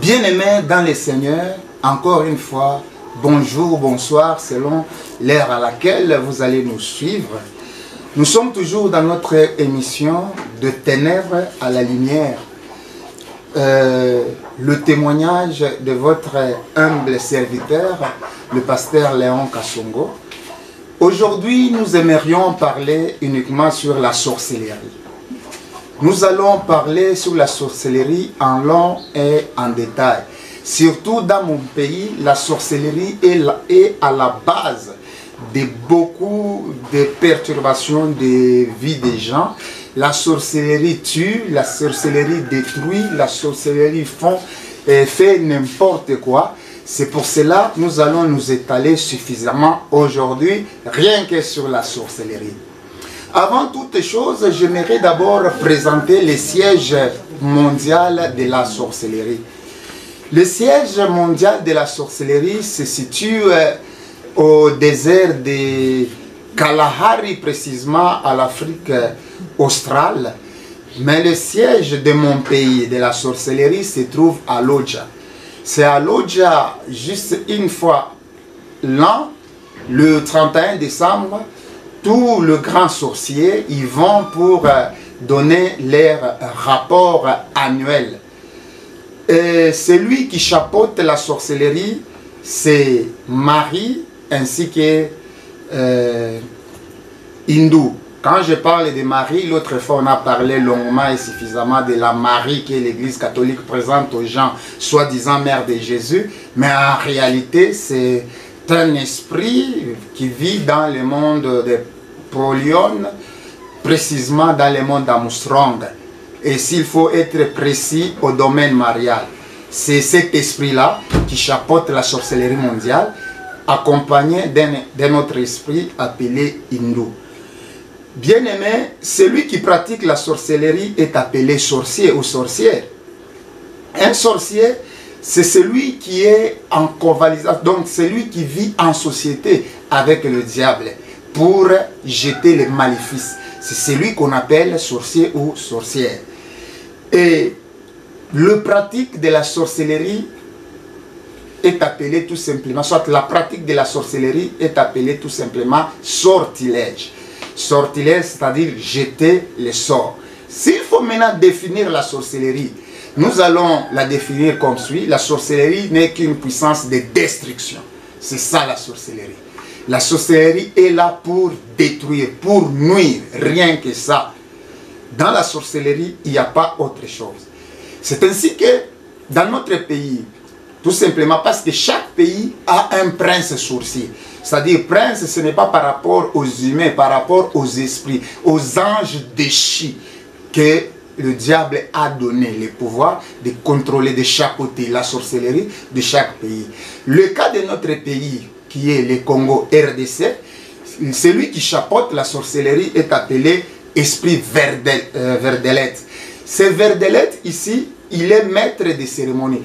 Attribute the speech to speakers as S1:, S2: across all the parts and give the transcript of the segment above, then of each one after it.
S1: Bien-aimés dans le Seigneur, encore une fois, bonjour, bonsoir, selon l'heure à laquelle vous allez nous suivre. Nous sommes toujours dans notre émission de ténèbres à la lumière. Le témoignage de votre humble serviteur, le pasteur Léon Kassongo. Aujourd'hui, nous aimerions parler uniquement sur la sorcellerie. Nous allons parler sur la sorcellerie en long et en détail. Surtout dans mon pays, la sorcellerie est à la base de beaucoup de perturbations de vie des gens. La sorcellerie tue, la sorcellerie détruit, la sorcellerie fait n'importe quoi. C'est pour cela que nous allons nous étaler suffisamment aujourd'hui, rien que sur la sorcellerie. Avant toute chose, j'aimerais d'abord présenter le siège mondial de la sorcellerie. Le siège mondial de la sorcellerie se situe au désert de Kalahari, précisément à l'Afrique australe. Mais le siège de mon pays, de la sorcellerie, se trouve à Lodja. C'est à Lodja, juste une fois l'an, le 31 décembre, tous les grands sorciers ils vont pour donner leur rapport annuel. Et celui qui chapeaute la sorcellerie, c'est Marie ainsi que Hindou. Quand je parle de Marie, l'autre fois on a parlé longuement et suffisamment de la Marie que l'Église catholique présente aux gens, soi-disant mère de Jésus, mais en réalité c'est un esprit qui vit dans le monde de Prolion, précisément dans le monde d'Armstrong. Et s'il faut être précis, au domaine marial. C'est cet esprit-là qui chapeaute la sorcellerie mondiale, accompagné d'un autre esprit appelé Hindou. Bien-aimé, celui qui pratique la sorcellerie est appelé sorcier ou sorcière. Un sorcier, c'est celui qui est en convalescence, donc celui qui vit en société avec le diable pour jeter les maléfices. C'est celui qu'on appelle sorcier ou sorcière. Et le pratique de la sorcellerie est appelé tout simplement, soit la pratique de la sorcellerie est appelée tout simplement sortilège. Sortilège, c'est-à-dire jeter les sorts. S'il faut maintenant définir la sorcellerie, nous allons la définir comme suit. La sorcellerie n'est qu'une puissance de destruction. C'est ça la sorcellerie. La sorcellerie est là pour détruire, pour nuire, rien que ça. Dans la sorcellerie, il n'y a pas autre chose. C'est ainsi que dans notre pays, tout simplement parce que chaque pays a un prince sorcier. C'est-à-dire, prince, ce n'est pas par rapport aux humains, par rapport aux esprits, aux anges déchus que le diable a donné le pouvoir de contrôler, de chapeauter la sorcellerie de chaque pays. Le cas de notre pays, qui est le Congo RDC, celui qui chapeaute la sorcellerie est appelé esprit Verdelette. Ce Verdelette ici, il est maître des cérémonies.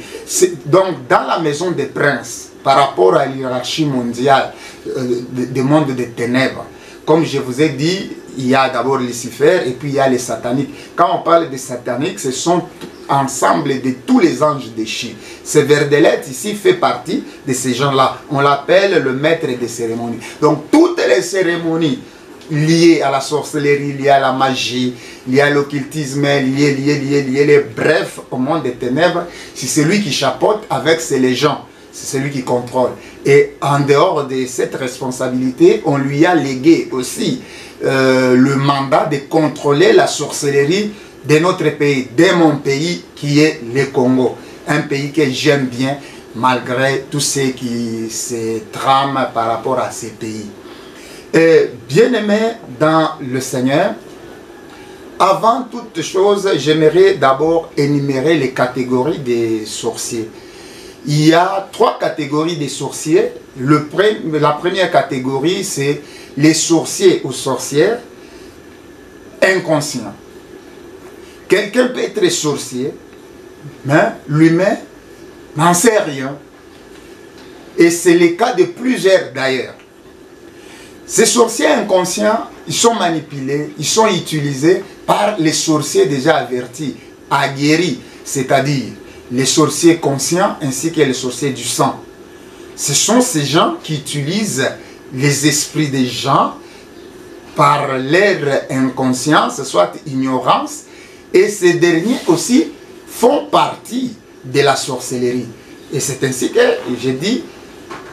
S1: Donc dans la maison des princes, par rapport à l'hierarchie mondiale du monde des ténèbres, comme je vous ai dit, il y a d'abord Lucifer et puis il y a les sataniques. Quand on parle des sataniques, ce sont ensemble de tous les anges déchus. Ce Verdelette ici fait partie de ces gens-là. On l'appelle le maître des cérémonies. Donc toutes les cérémonies liées à la sorcellerie, liées à la magie, liées à l'occultisme, liées, bref, au monde des ténèbres, c'est celui qui chapeaute avec ses légions. C'est celui qui contrôle. Et en dehors de cette responsabilité, on lui a légué aussi le mandat de contrôler la sorcellerie de notre pays, de mon pays qui est le Congo. Un pays que j'aime bien malgré tout ce qui se trame par rapport à ces pays. Bien-aimé dans le Seigneur, avant toute chose, j'aimerais d'abord énumérer les catégories des sorciers. Il y a 3 catégories de sorciers. La première catégorie, c'est les sorciers ou sorcières inconscients. Quelqu'un peut être sorcier, mais lui-même n'en sait rien. Et c'est le cas de plusieurs d'ailleurs. Ces sorciers inconscients, ils sont manipulés, ils sont utilisés par les sorciers déjà avertis, aguerris, c'est-à-dire les sorciers conscients ainsi que les sorciers du sang. Ce sont ces gens qui utilisent les esprits des gens par leur inconscience, soit ignorance, et ces derniers aussi font partie de la sorcellerie. Et c'est ainsi que j'ai dit,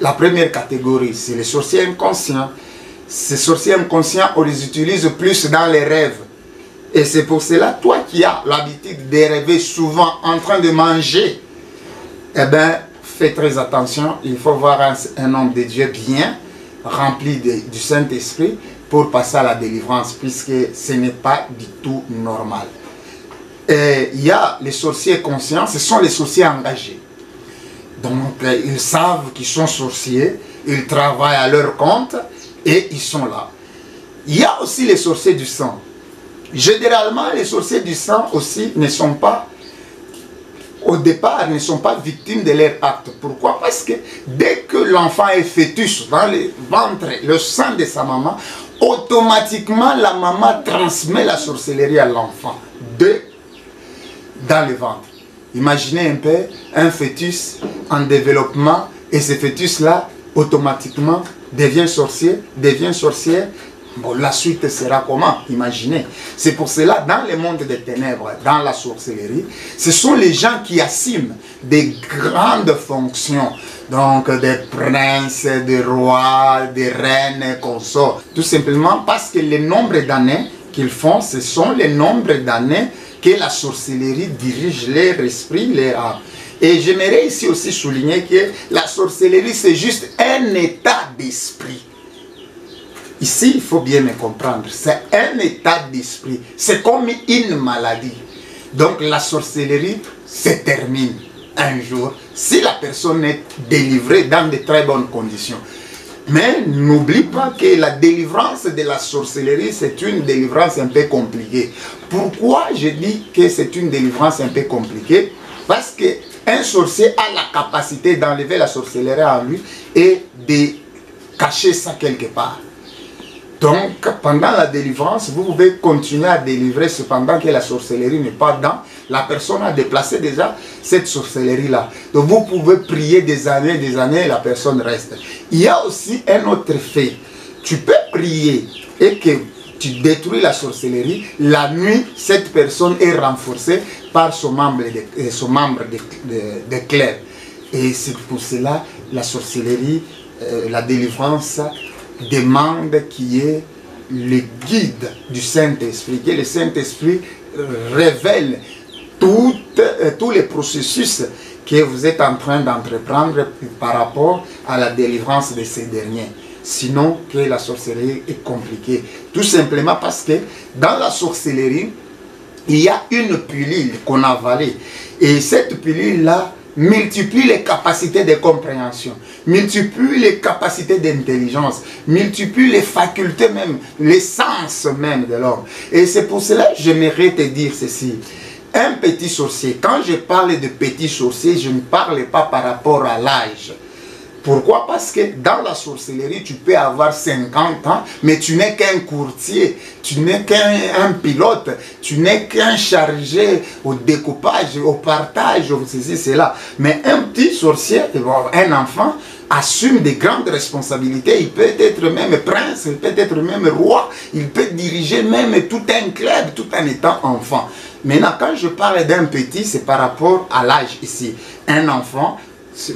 S1: la première catégorie, c'est les sorciers inconscients. Ces sorciers inconscients, on les utilise plus dans les rêves. Et c'est pour cela, toi qui as l'habitude de rêver souvent en train de manger, eh bien, fais très attention. Il faut voir un homme de Dieu bien rempli du Saint-Esprit pour passer à la délivrance, puisque ce n'est pas du tout normal. Et il y a les sorciers conscients, ce sont les sorciers engagés. Donc, ils savent qu'ils sont sorciers, ils travaillent à leur compte et ils sont là. Il y a aussi les sorciers du sang. Généralement, les sorciers du sang aussi ne sont pas, au départ, ne sont pas victimes de leur acte. Pourquoi? Parce que dès que l'enfant est fœtus dans le ventre, le sang de sa maman, automatiquement la maman transmet la sorcellerie à l'enfant dans le ventre. Imaginez un peu un fœtus en développement et ce fœtus-là, automatiquement, devient sorcier, devient sorcière. Bon, la suite sera comment? Imaginez. C'est pour cela, dans le monde des ténèbres, dans la sorcellerie, ce sont les gens qui assument des grandes fonctions. Donc, des princes, des rois, des reines, consorts. Tout simplement parce que le nombre d'années qu'ils font, ce sont les nombres d'années que la sorcellerie dirige leur esprit, leur âme. Et j'aimerais ici aussi souligner que la sorcellerie, c'est juste un état d'esprit. Ici, il faut bien me comprendre, c'est un état d'esprit. C'est comme une maladie. Donc la sorcellerie se termine un jour si la personne est délivrée dans de très bonnes conditions. Mais n'oublie pas que la délivrance de la sorcellerie, c'est une délivrance un peu compliquée. Pourquoi je dis que c'est une délivrance un peu compliquée? Parce qu'un sorcier a la capacité d'enlever la sorcellerie en lui et de cacher ça quelque part. Donc, pendant la délivrance, vous pouvez continuer à délivrer cependant que la sorcellerie n'est pas dans. La personne a déplacé déjà cette sorcellerie-là. Donc, vous pouvez prier des années et la personne reste. Il y a aussi un autre fait. Tu peux prier et que tu détruis la sorcellerie. La nuit, cette personne est renforcée par son membre de clerc. Et c'est pour cela la sorcellerie, la délivrance demande qu'il y ait le guide du Saint-Esprit, que le Saint-Esprit révèle tous les processus que vous êtes en train d'entreprendre par rapport à la délivrance de ces derniers. Sinon, que la sorcellerie est compliquée. Tout simplement parce que dans la sorcellerie, il y a une pilule qu'on a avalée. Et cette pilule-là multiplie les capacités de compréhension, multiplie les capacités d'intelligence, multiplie les facultés même, les sens même de l'homme. Et c'est pour cela que j'aimerais te dire ceci. Un petit sorcier, quand je parle de petit sorcier, je ne parle pas par rapport à l'âge. Pourquoi? Parce que dans la sorcellerie, tu peux avoir 50 ans, mais tu n'es qu'un courtier, tu n'es qu'un pilote, tu n'es qu'un chargé au découpage, au partage, au ceci, cela. Mais un petit sorcier, un enfant, assume des grandes responsabilités. Il peut être même prince, il peut être même roi, il peut diriger même tout un club, tout en étant enfant. Maintenant, quand je parle d'un petit, c'est par rapport à l'âge ici. Un enfant,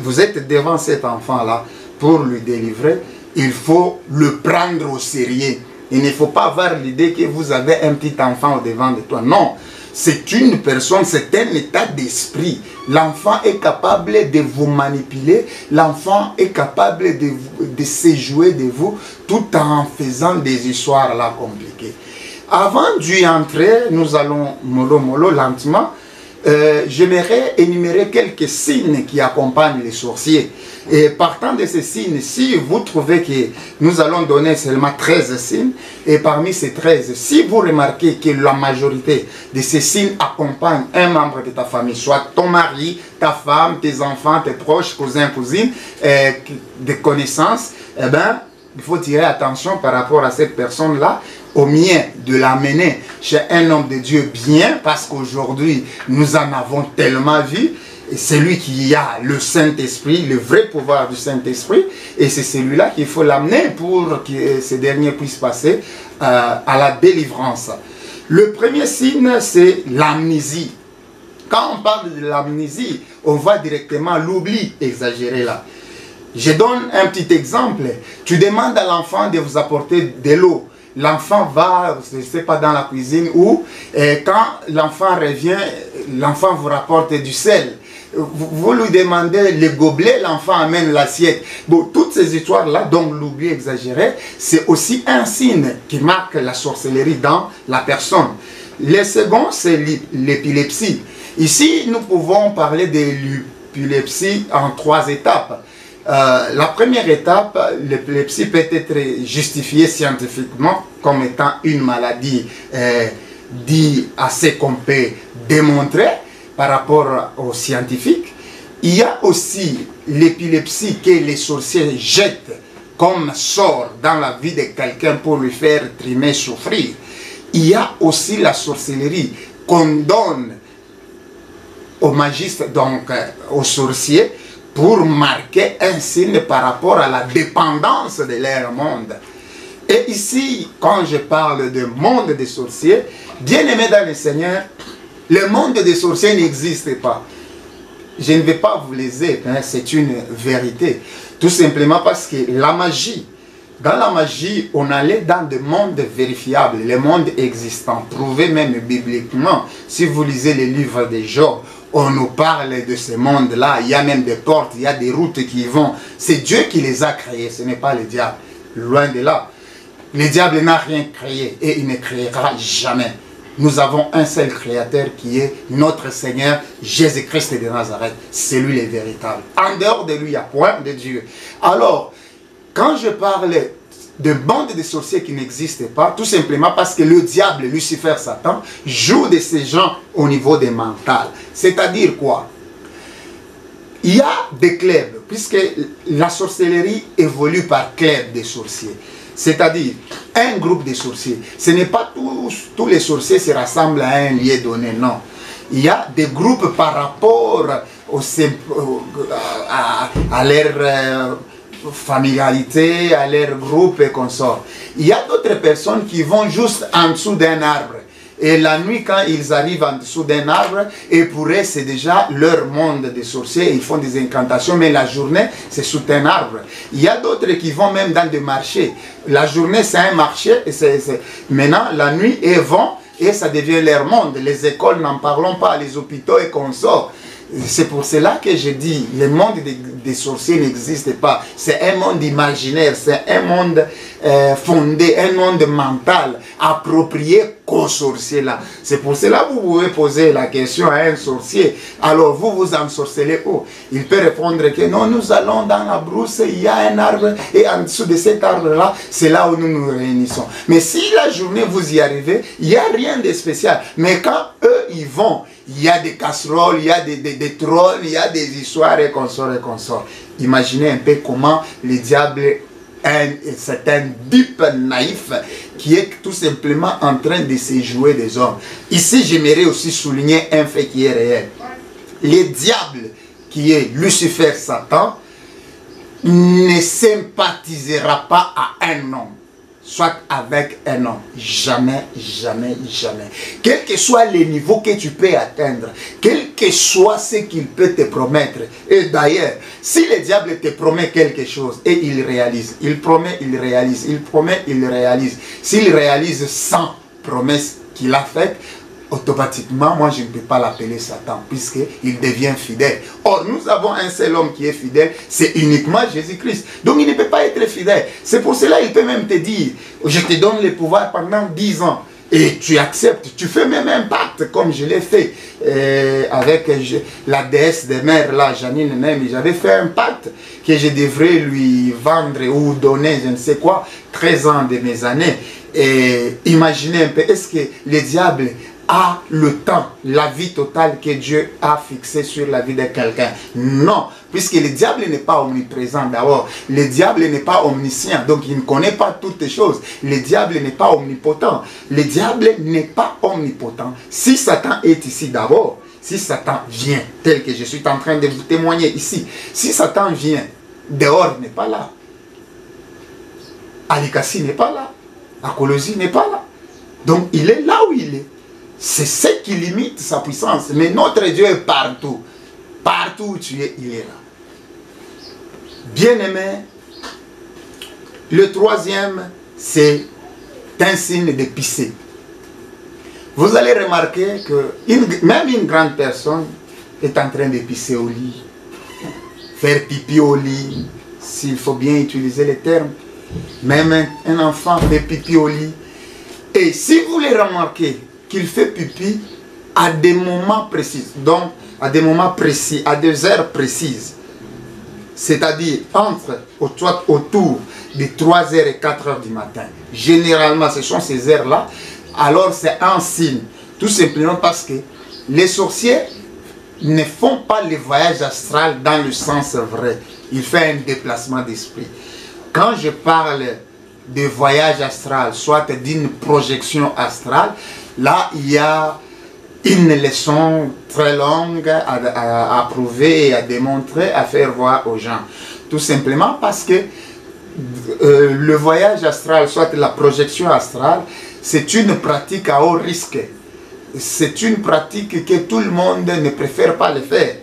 S1: vous êtes devant cet enfant-là, pour le délivrer, il faut le prendre au sérieux. Il ne faut pas avoir l'idée que vous avez un petit enfant au devant de toi. Non, c'est une personne, c'est un état d'esprit. L'enfant est capable de vous manipuler, l'enfant est capable de se jouer de vous, tout en faisant des histoires là compliquées. Avant d'y entrer, nous allons mollo lentement. J'aimerais énumérer quelques signes qui accompagnent les sorciers. Et partant de ces signes, si vous trouvez que nous allons donner seulement 13 signes, et parmi ces 13, si vous remarquez que la majorité de ces signes accompagnent un membre de ta famille, soit ton mari, ta femme, tes enfants, tes proches, cousins, cousines, des connaissances, eh bien, il faut tirer attention par rapport à cette personne-là, au mieux de l'amener chez un homme de Dieu bien, parce qu'aujourd'hui, nous en avons tellement vu, c'est lui qui a le Saint-Esprit, le vrai pouvoir du Saint-Esprit, et c'est celui-là qu'il faut l'amener pour que ce dernier puisse passer à la délivrance. Le premier signe, c'est l'amnésie. Quand on parle de l'amnésie, on voit directement l'oubli exagéré là. Je donne un petit exemple. Tu demandes à l'enfant de vous apporter de l'eau. L'enfant va, je ne sais pas, dans la cuisine ou quand l'enfant revient, l'enfant vous rapporte du sel. Vous lui demandez le gobelet, l'enfant amène l'assiette. Bon, toutes ces histoires-là, donc l'oubli exagéré, c'est aussi un signe qui marque la sorcellerie dans la personne. Le second, c'est l'épilepsie. Ici, nous pouvons parler de l'épilepsie en 3 étapes. La première étape, l'épilepsie peut être justifiée scientifiquement comme étant une maladie dit assez qu'on peut démontrer par rapport aux scientifiques. Il y a aussi l'épilepsie que les sorciers jettent comme sort dans la vie de quelqu'un pour lui faire trimer, souffrir. Il y a aussi la sorcellerie qu'on donne aux magistes, donc aux sorciers, pour marquer un signe par rapport à la dépendance de leur monde. Et ici, quand je parle de monde des sorciers, bien aimé dans le Seigneur, le monde des sorciers n'existe pas. Je ne vais pas vous les dire, hein, c'est une vérité. Tout simplement parce que la magie, dans la magie, on allait dans des mondes vérifiables, les mondes existants, prouvés même bibliquement. Si vous lisez les livres de Job, on nous parle de ce monde-là, il y a même des portes, il y a des routes qui y vont. C'est Dieu qui les a créés, ce n'est pas le diable. Loin de là. Le diable n'a rien créé et il ne créera jamais. Nous avons un seul créateur qui est notre Seigneur Jésus-Christ de Nazareth. C'est lui le véritable. En dehors de lui, il n'y a point de Dieu. Alors, quand je parle de bande de sorciers qui n'existent pas, tout simplement parce que le diable, Lucifer, Satan, joue de ces gens au niveau des mentales. C'est-à-dire quoi? Il y a des clubs, puisque la sorcellerie évolue par club des sorciers. C'est-à-dire, un groupe de sorciers. Ce n'est pas tous les sorciers se rassemblent à un lieu donné, non. Il y a des groupes par rapport à leur familiarité, à leur groupe et consorts. Il y a d'autres personnes qui vont juste en dessous d'un arbre. Et la nuit, quand ils arrivent en dessous d'un arbre, et pour eux, c'est déjà leur monde des sorciers. Ils font des incantations, mais la journée, c'est sous un arbre. Il y a d'autres qui vont même dans des marchés. La journée, c'est un marché. Et maintenant, la nuit, ils vont, et ça devient leur monde. Les écoles, n'en parlons pas, les hôpitaux et consorts. C'est pour cela que je dis, le monde des sorciers n'existe pas. C'est un monde imaginaire, c'est un monde fondé, un monde mental, approprié qu'aux sorciers là. C'est pour cela que vous pouvez poser la question à un sorcier. Alors vous vous ensorcelez où? Il peut répondre que non, nous allons dans la brousse, il y a un arbre et en dessous de cet arbre là, c'est là où nous nous réunissons. Mais si la journée vous y arrivez, il n'y a rien de spécial. Mais quand eux ils vont, il y a des casseroles, il y a des trônes, il y a des histoires et consorts et consorts. Imaginez un peu comment le diable, c'est un dupe naïf qui est tout simplement en train de se jouer des hommes. Ici, j'aimerais aussi souligner un fait qui est réel. Le diable, qui est Lucifer, Satan, ne sympathisera pas à un homme. Soit avec un homme. Jamais, jamais, jamais. Quel que soit le niveau que tu peux atteindre, quel que soit ce qu'il peut te promettre. Et d'ailleurs, si le diable te promet quelque chose et il réalise, il promet, il réalise, il promet, il réalise. S'il réalise 100 promesses qu'il a faites, automatiquement, moi je ne peux pas l'appeler Satan, puisqu'il devient fidèle. Or, nous avons un seul homme qui est fidèle, c'est uniquement Jésus-Christ. Donc, il ne peut pas être fidèle. C'est pour cela qu'il peut même te dire, je te donne le pouvoir pendant 10 ans. Et tu acceptes, tu fais même un pacte, comme je l'ai fait avec la déesse des mers, là, Janine même. J'avais fait un pacte que je devrais lui vendre ou donner, je ne sais quoi, 13 ans de mes années. Et imaginez un peu, est-ce que le diable a le temps, la vie totale que Dieu a fixée sur la vie de quelqu'un? Non, puisque le diable n'est pas omniprésent d'abord. Le diable n'est pas omniscient, donc il ne connaît pas toutes les choses. Le diable n'est pas omnipotent. Le diable n'est pas omnipotent. Si Satan est ici d'abord, Si Satan vient, tel que je suis en train de vous témoigner ici, si Satan vient, dehors il n'est pas là. Alikasi n'est pas là. Akolosi n'est pas là. Donc il est là où il est. C'est ce qui limite sa puissance. Mais notre Dieu est partout. Partout où tu es, il est là. Bien-aimé, le troisième, c'est un signe de pisser. Vous allez remarquer que même une grande personne est en train de pisser au lit. Faire pipi au lit, s'il faut bien utiliser les termes. Même un enfant fait pipi au lit. Et si vous les remarquez qu'il fait pipi à des moments précis, donc à des moments précis, à des heures précises, c'est-à-dire autour de 3h et 4h du matin, généralement ce sont ces heures-là, alors c'est un signe, tout simplement parce que les sorciers ne font pas le voyage astral dans le sens vrai, ils font un déplacement d'esprit. Quand je parle de voyage astral, soit d'une projection astrale, là il y a une leçon très longue à prouver et à démontrer, à faire voir aux gens. Tout simplement parce que le voyage astral, soit la projection astrale, c'est une pratique à haut risque. C'est une pratique que tout le monde ne préfère pas le faire.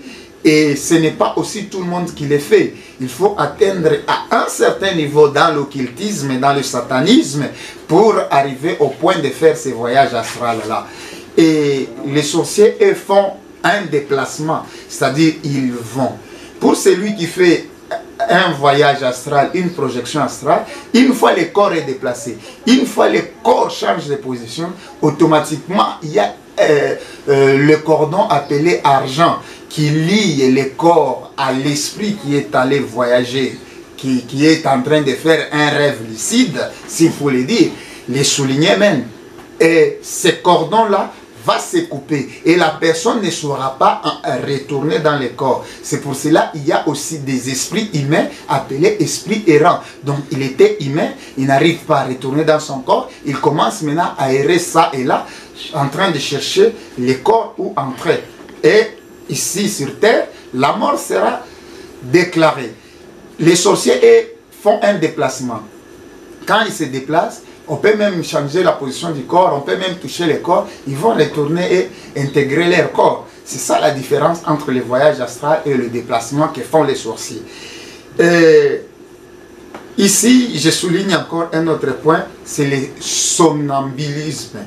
S1: Et ce n'est pas aussi tout le monde qui le fait. Il faut atteindre à un certain niveau dans l'occultisme et dans le satanisme pour arriver au point de faire ces voyages astrales-là. Et les sorciers, eux, font un déplacement, c'est-à-dire ils vont. Pour celui qui fait un voyage astral, une projection astrale, une fois le corps est déplacé, une fois le corps change de position, automatiquement il y a le cordon appelé argent qui lie le corps à l'esprit qui est allé voyager, qui est en train de faire un rêve lucide, s'il faut le dire, les souligner même. Et ce cordon-là va se couper et la personne ne saura pas retourner dans le corps. C'est pour cela qu'il y a aussi des esprits humains appelés esprits errants. Donc il était humain, il n'arrive pas à retourner dans son corps, il commence maintenant à errer ça et là, en train de chercher le corps où entrer. Et ici sur terre, la mort sera déclarée. Les sorciers font un déplacement. Quand ils se déplacent, on peut même changer la position du corps, on peut même toucher le corps, ils vont retourner et intégrer leur corps. C'est ça la différence entre le voyage astral et le déplacement que font les sorciers. Ici, je souligne encore un autre point, c'est le somnambulisme.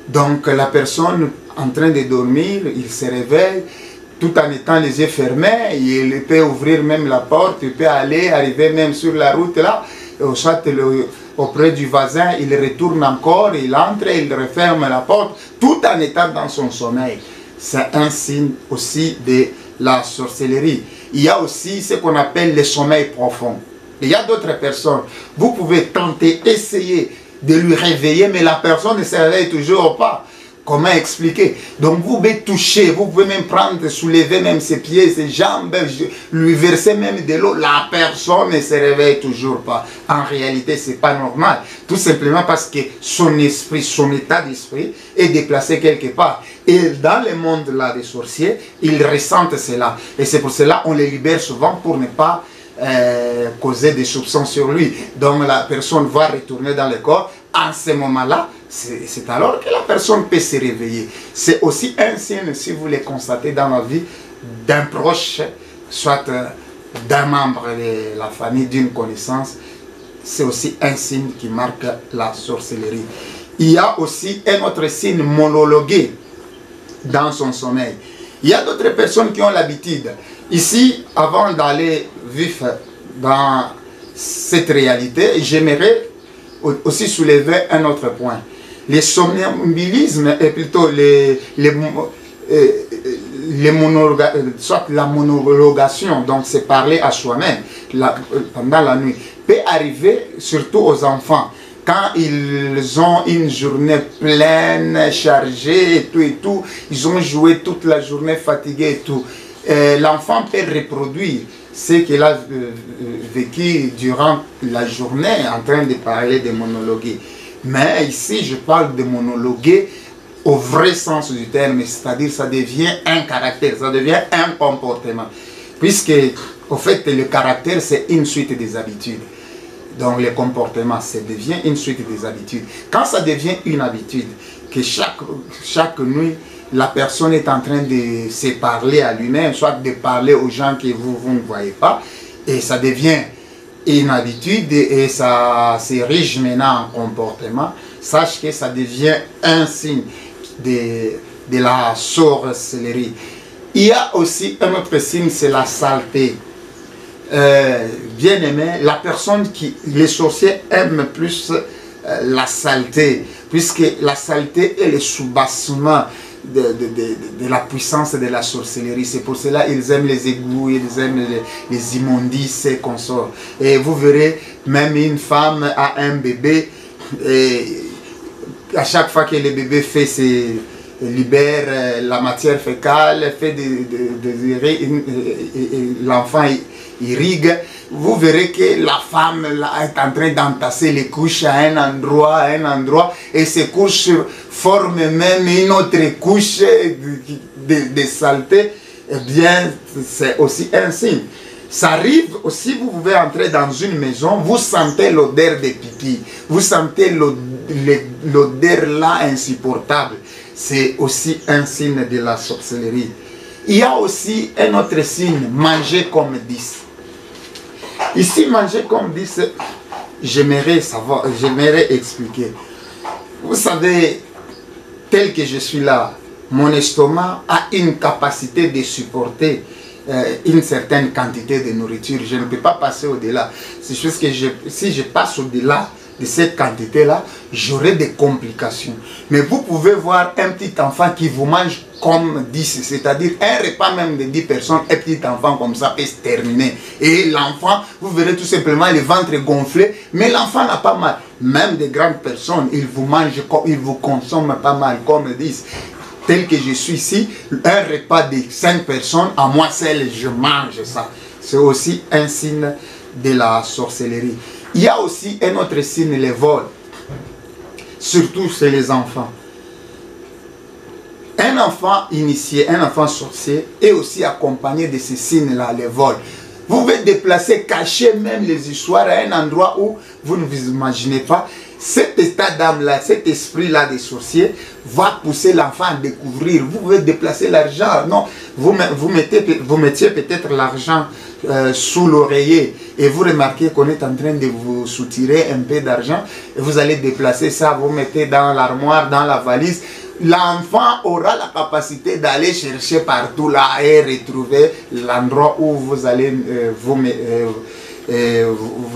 S1: Donc la personne en train de dormir, il se réveille, tout en étant les yeux fermés, il peut ouvrir même la porte, il peut arriver même sur la route là, soit auprès du voisin, il retourne encore, il entre, il referme la porte, tout en étant dans son sommeil. C'est un signe aussi de la sorcellerie. Il y a aussi ce qu'on appelle le sommeil profond. Il y a d'autres personnes, vous pouvez tenter, essayer de lui réveiller, mais la personne ne se réveille toujours pas. Comment expliquer? Donc vous pouvez toucher, vous pouvez même prendre, soulever même ses pieds, ses jambes, lui verser même de l'eau, la personne ne se réveille toujours pas. En réalité, c'est pas normal. Tout simplement parce que son esprit, son état d'esprit est déplacé quelque part. Et dans le monde là des sorciers, ils ressentent cela. Et c'est pour cela qu'on les libère souvent pour ne pas causer des soupçons sur lui. Donc la personne va retourner dans le corps. En ce moment-là, c'est alors que la personne peut se réveiller. C'est aussi un signe, si vous le constatez dans la vie, d'un proche, soit d'un membre de la famille, d'une connaissance. C'est aussi un signe qui marque la sorcellerie. Il y a aussi un autre signe monologué dans son sommeil. Il y a d'autres personnes qui ont l'habitude. Ici, avant d'aller vif dans cette réalité, j'aimerais aussi soulever un autre point. Le somnambulisme est plutôt soit la monologation, donc c'est parler à soi-même pendant la nuit, peut arriver surtout aux enfants. Quand ils ont une journée pleine, chargée et tout, ils ont joué toute la journée fatigué et tout. L'enfant peut reproduire ce qu'il a vécu durant la journée en train de parler de monologuer. Mais ici, je parle de monologuer au vrai sens du terme, c'est-à-dire ça devient un caractère, ça devient un comportement. Puisque, au fait, le caractère, c'est une suite des habitudes. Donc, le comportement, ça devient une suite des habitudes. Quand ça devient une habitude, que chaque nuit, la personne est en train de se parler à lui-même, soit de parler aux gens que vous ne voyez pas, et ça devient une habitude et ça s'érige maintenant en comportement, sache que ça devient un signe de la sorcellerie. Il y a aussi un autre signe, c'est la saleté. Bien aimé, la personne les sorciers aiment plus la saleté, puisque la saleté est le soubassement de la puissance de la sorcellerie. C'est pour cela qu'ils aiment les égouts, ils aiment les immondices et consorts. Et vous verrez, même une femme a un bébé, et à chaque fois que le bébé libère la matière fécale, fait l'enfant irrigue, vous verrez que la femme là, est en train d'entasser les couches à un endroit, et ces couches forment même une autre couche de saleté. Eh bien, c'est aussi un signe. Ça arrive aussi, vous pouvez entrer dans une maison, vous sentez l'odeur des pipi, vous sentez l'odeur là insupportable. C'est aussi un signe de la sorcellerie. Il y a aussi un autre signe, manger comme 10. Ici, manger comme 10, j'aimerais expliquer. Vous savez, tel que je suis là, mon estomac a une capacité de supporter une certaine quantité de nourriture. Je ne peux pas passer au-delà. C'est juste que si je passe au-delà de cette quantité-là, j'aurai des complications. Mais vous pouvez voir un petit enfant qui vous mange comme 10, c'est-à-dire un repas même de 10 personnes, un petit enfant comme ça peut se terminer. Et l'enfant, vous verrez tout simplement le ventre gonflé, mais l'enfant n'a pas mal. Même des grandes personnes, ils vous mangent, ils vous consomment pas mal comme 10. Tel que je suis ici, un repas de 5 personnes, à moi seul, je mange ça. C'est aussi un signe de la sorcellerie. Il y a aussi un autre signe, les vols. Surtout chez les enfants. Un enfant initié, un enfant sorcier est aussi accompagné de ces signes-là, les vols. Vous pouvez déplacer, cacher même les histoires à un endroit où vous ne vous imaginez pas. Cet état d'âme-là, cet esprit-là des sorciers va pousser l'enfant à découvrir. Vous pouvez déplacer l'argent. Non, vous mettiez peut-être l'argent sous l'oreiller et vous remarquez qu'on est en train de vous soutirer un peu d'argent et vous allez déplacer ça, vous mettez dans l'armoire, dans la valise. L'enfant aura la capacité d'aller chercher partout là et retrouver l'endroit où vous allez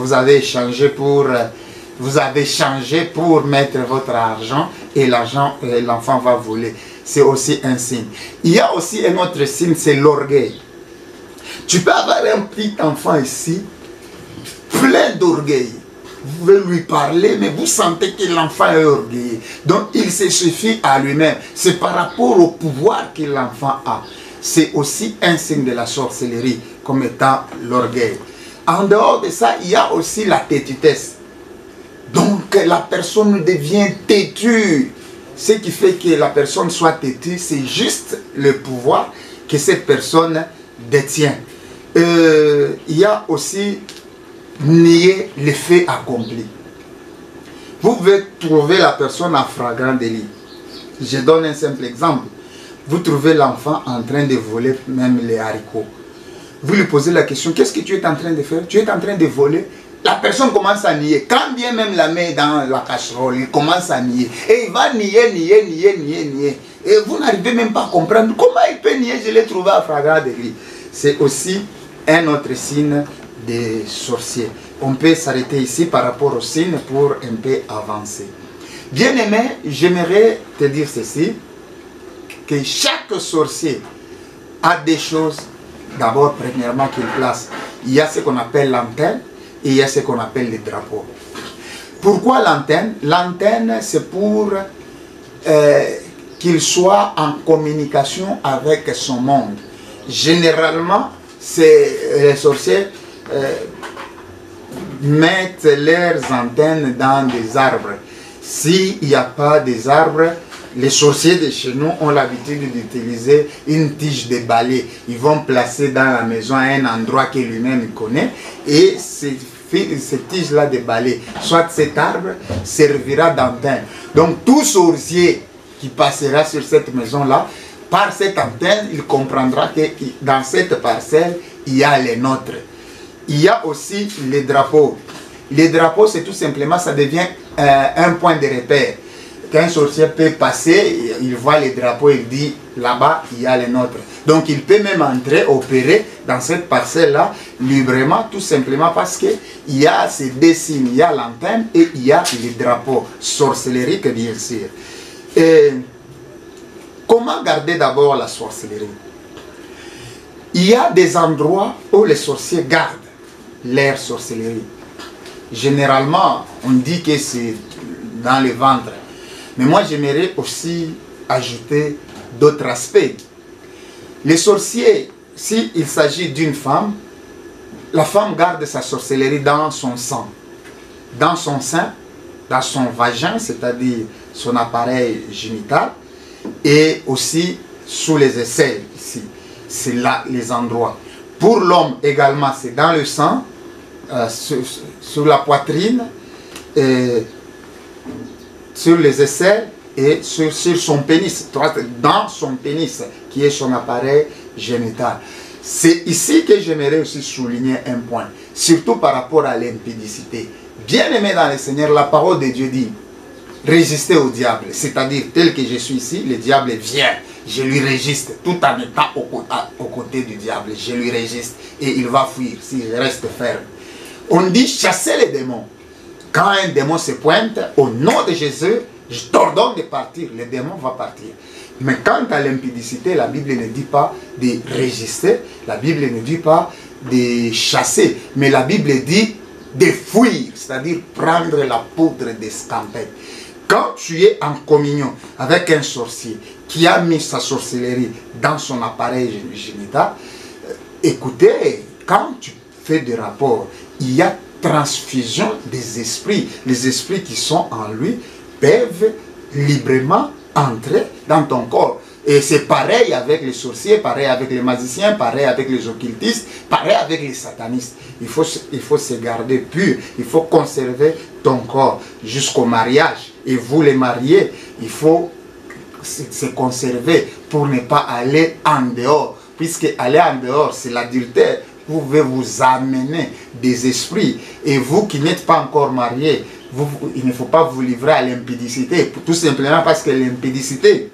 S1: vous avez changé pour mettre votre argent et l'enfant va voler. C'est aussi un signe. Il y a aussi un autre signe, c'est l'orgueil. Tu peux avoir un petit enfant ici, plein d'orgueil. Vous pouvez lui parler, mais vous sentez que l'enfant est orgueilleux. Donc, il se suffit à lui-même. C'est par rapport au pouvoir que l'enfant a. C'est aussi un signe de la sorcellerie, comme étant l'orgueil. En dehors de ça, il y a aussi la têtutesse. Donc, la personne devient têtue. Ce qui fait que la personne soit têtue, c'est juste le pouvoir que cette personne détient. Il y a aussi nier les faits accomplis. Vous pouvez trouver la personne en flagrant délit. Je donne un simple exemple. Vous trouvez l'enfant en train de voler même les haricots. Vous lui posez la question, qu'est-ce que tu es en train de faire? Tu es en train de voler. La personne commence à nier. Quand bien même la main dans la casserole, il commence à nier. Et il va nier. Et vous n'arrivez même pas à comprendre comment il peut nier. Je l'ai trouvé en flagrant délit. C'est aussi un autre signe des sorciers. On peut s'arrêter ici par rapport au signe pour un peu avancer. Bien aimé, j'aimerais te dire ceci, que chaque sorcier a des choses, d'abord premièrement qu'il place. Il y a ce qu'on appelle l'antenne et il y a ce qu'on appelle les drapeaux. Pourquoi l'antenne? L'antenne, c'est pour qu'il soit en communication avec son monde. Généralement, les sorciers mettent leurs antennes dans des arbres. S'il n'y a pas des arbres, Les sorciers de chez nous ont l'habitude d'utiliser une tige de balai. Ils vont placer dans la maison à un endroit que lui-même connaît. Et cette tige-là de balai, soit cet arbre, servira d'antenne. Donc tout sorcier qui passera sur cette maison-là, par cette antenne, il comprendra que dans cette parcelle, il y a les nôtres. Il y a aussi les drapeaux. Les drapeaux, c'est tout simplement, ça devient un point de repère. Qu'un sorcier peut passer, il voit les drapeaux, il dit, là-bas, il y a les nôtres. Donc, il peut même entrer, opérer dans cette parcelle-là, librement, tout simplement parce qu'il y a ces deux signes, il y a l'antenne et il y a les drapeaux sorcelleriques, bien sûr. Et comment garder d'abord la sorcellerie? Il y a des endroits où les sorciers gardent leur sorcellerie. Généralement, on dit que c'est dans le ventre. Mais moi, j'aimerais aussi ajouter d'autres aspects. Les sorciers, s'il s'agit d'une femme, la femme garde sa sorcellerie dans son sang. Dans son sein, dans son vagin, c'est-à-dire son appareil génital, et aussi sous les aisselles, ici. C'est là les endroits. Pour l'homme également, c'est dans le sang, sur la poitrine, sur les aisselles et sur son pénis, dans son pénis, qui est son appareil génital. C'est ici que j'aimerais aussi souligner un point, surtout par rapport à l'impudicité. Bien aimé dans le Seigneur, la parole de Dieu dit, résistez au diable, c'est-à-dire tel que je suis ici, le diable vient, je lui résiste, tout en étant aux côtés du diable, je lui résiste et il va fuir si je reste ferme. On dit chasser les démons. Quand un démon se pointe, au nom de Jésus, je t'ordonne de partir, le démon va partir. Mais quant à l'impudicité, la Bible ne dit pas de résister, la Bible ne dit pas de chasser, mais la Bible dit de fuir, c'est-à-dire prendre la poudre d'escampette. Quand tu es en communion avec un sorcier qui a mis sa sorcellerie dans son appareil génital, écoutez, quand tu fais des rapports, il y a transfusion des esprits. Les esprits qui sont en lui peuvent librement entrer dans ton corps. Et c'est pareil avec les sorciers, pareil avec les magiciens, pareil avec les occultistes, pareil avec les satanistes. Il faut se garder pur, il faut conserver ton corps jusqu'au mariage. Et vous les mariés, il faut se conserver pour ne pas aller en dehors. Puisque aller en dehors, c'est l'adultère. Vous pouvez vous amener des esprits. Et vous qui n'êtes pas encore mariés, il ne faut pas vous livrer à l'impudicité. Tout simplement parce que l'impudicité,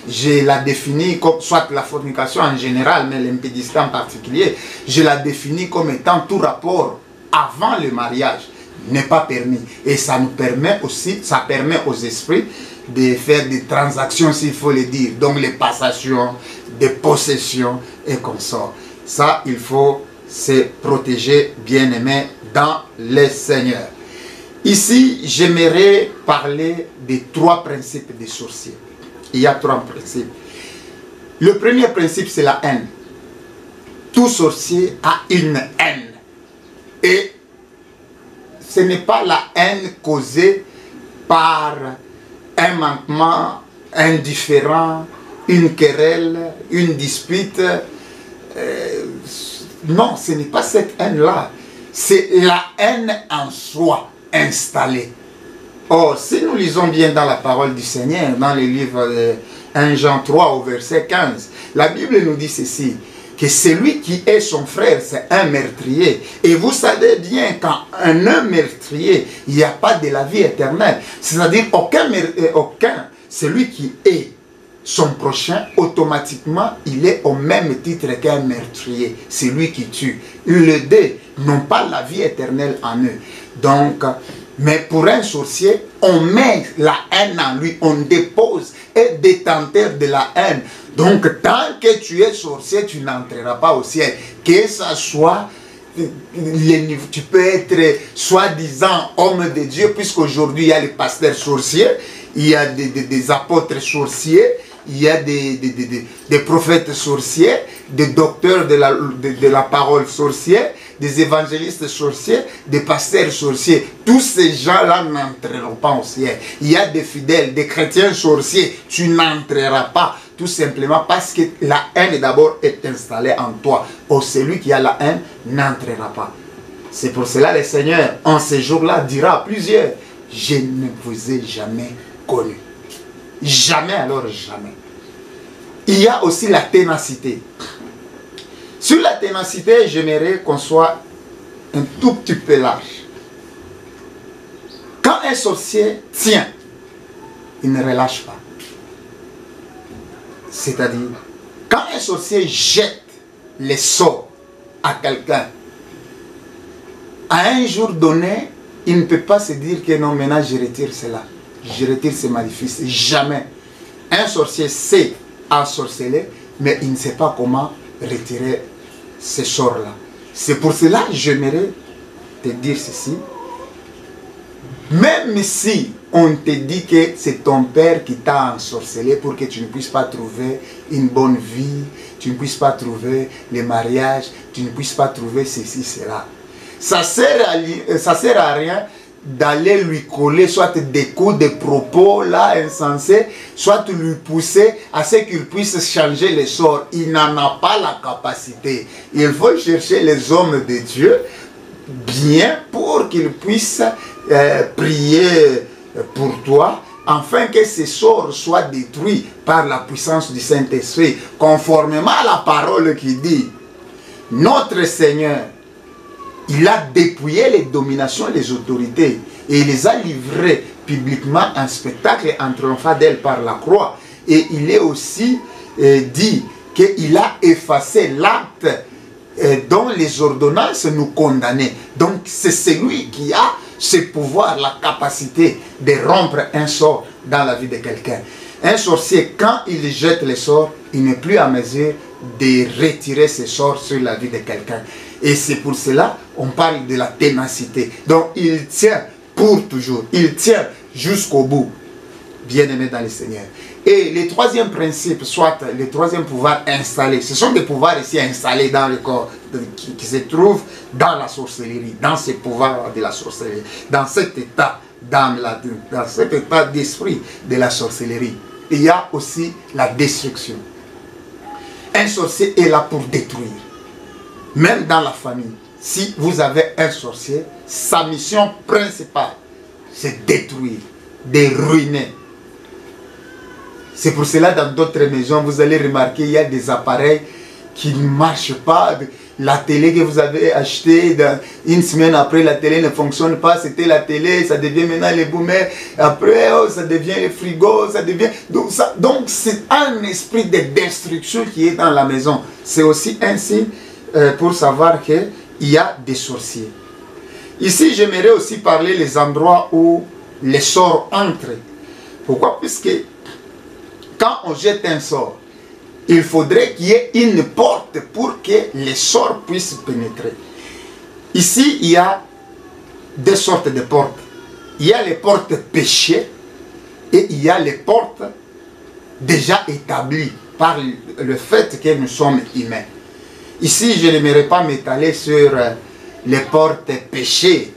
S1: je la définis comme, soit la fornication en général, mais l'impudicité en particulier, je la définis comme étant tout rapport avant le mariage n'est pas permis. Et ça nous permet aussi, ça permet aux esprits de faire des transactions, s'il faut le dire. Donc les passations, des possessions et consorts. Ça, il faut se protéger, bien aimé, dans le Seigneur. Ici, j'aimerais parler des 3 principes des sorciers. Il y a 3 principes. Le premier principe, c'est la haine. Tout sorcier a une haine. Et ce n'est pas la haine causée par un manquement indifférent, une querelle, une dispute. Non, ce n'est pas cette haine-là. C'est la haine en soi installée. Or, si nous lisons bien dans la parole du Seigneur, dans le livre de 1 Jean 3 au verset 15, la Bible nous dit ceci, que celui qui est son frère, c'est un meurtrier. Et vous savez bien qu'en un homme meurtrier, il n'y a pas de la vie éternelle. C'est-à-dire aucun, celui qui est son prochain, automatiquement, il est au même titre qu'un meurtrier. C'est lui qui tue. Les deux n'ont pas la vie éternelle en eux. Donc, mais pour un sorcier, on met la haine en lui, on dépose et détenteur de la haine. Donc, tant que tu es sorcier, tu n'entreras pas au ciel. Que ça soit, tu peux être soi-disant homme de Dieu, puisqu'aujourd'hui il y a les pasteurs sorciers, il y a des apôtres sorciers, il y a des prophètes sorciers, des docteurs de la parole sorcière, des évangélistes sorciers, des pasteurs sorciers. Tous ces gens-là n'entreront pas au ciel. Il y a des fidèles, des chrétiens sorciers. Tu n'entreras pas. Tout simplement parce que la haine d'abord est installée en toi. Or, celui qui a la haine n'entrera pas. C'est pour cela le Seigneur, en ce jour-là, dira à plusieurs, je ne vous ai jamais connu. Jamais, alors jamais. Il y a aussi la ténacité. Sur la ténacité, j'aimerais qu'on soit un tout petit peu large. Quand un sorcier tient, il ne relâche pas. C'est-à-dire, quand un sorcier jette les sorts à quelqu'un, à un jour donné, il ne peut pas se dire que non, maintenant je retire cela. Je retire ce maléfice. Jamais. Un sorcier sait ensorceler, mais il ne sait pas comment retirer ces sorts-là. C'est pour cela que j'aimerais te dire ceci. Même si on te dit que c'est ton père qui t'a ensorcelé pour que tu ne puisses pas trouver une bonne vie, tu ne puisses pas trouver le mariage, tu ne puisses pas trouver ceci, cela. Ça sert à rien d'aller lui coller soit des coups de propos là insensés, soit lui pousser à ce qu'il puisse changer les sorts. Il n'en a pas la capacité. Il faut chercher les hommes de Dieu bien pour qu'ils puissent prier pour toi, afin que ces sorts soient détruits par la puissance du Saint-Esprit, conformément à la parole qui dit, notre Seigneur, il a dépouillé les dominations et les autorités, et il les a livrées publiquement en spectacle en triomphant d'elles par la croix. Et il est aussi dit qu'il a effacé l'acte dont les ordonnances nous condamnaient. Donc c'est celui qui a ce pouvoir, la capacité de rompre un sort dans la vie de quelqu'un. Un sorcier, quand il jette les sorts, il n'est plus à mesure de retirer ses sorts sur la vie de quelqu'un. Et c'est pour cela on parle de la ténacité. Donc il tient pour toujours, il tient jusqu'au bout, bien-aimé dans le Seigneur. Et le troisième principe, soit le troisième pouvoir installé, ce sont des pouvoirs ici installés dans le corps, qui se trouvent dans la sorcellerie, dans ces pouvoirs de la sorcellerie, dans cet état d'âme, dans cet état d'esprit de la sorcellerie. Il y a aussi la destruction. Un sorcier est là pour détruire. Même dans la famille, si vous avez un sorcier, sa mission principale, c'est détruire, de ruiner. C'est pour cela dans d'autres maisons, vous allez remarquer, il y a des appareils qui ne marchent pas. La télé que vous avez achetée, une semaine après, la télé ne fonctionne pas. C'était la télé, ça devient maintenant les boomers. Après, oh, ça devient les frigos, ça devient... Donc c'est un esprit de destruction qui est dans la maison. C'est aussi un signe pour savoir qu'il y a des sorciers. Ici, j'aimerais aussi parler des endroits où les sorts entrent. Pourquoi? Puisque quand on jette un sort, il faudrait qu'il y ait une porte pour que les sorts puissent pénétrer. Ici, il y a deux sortes de portes. Il y a les portes péchées et il y a les portes déjà établies par le fait que nous sommes humains. Ici, je n'aimerais pas m'étaler sur les portes péchées,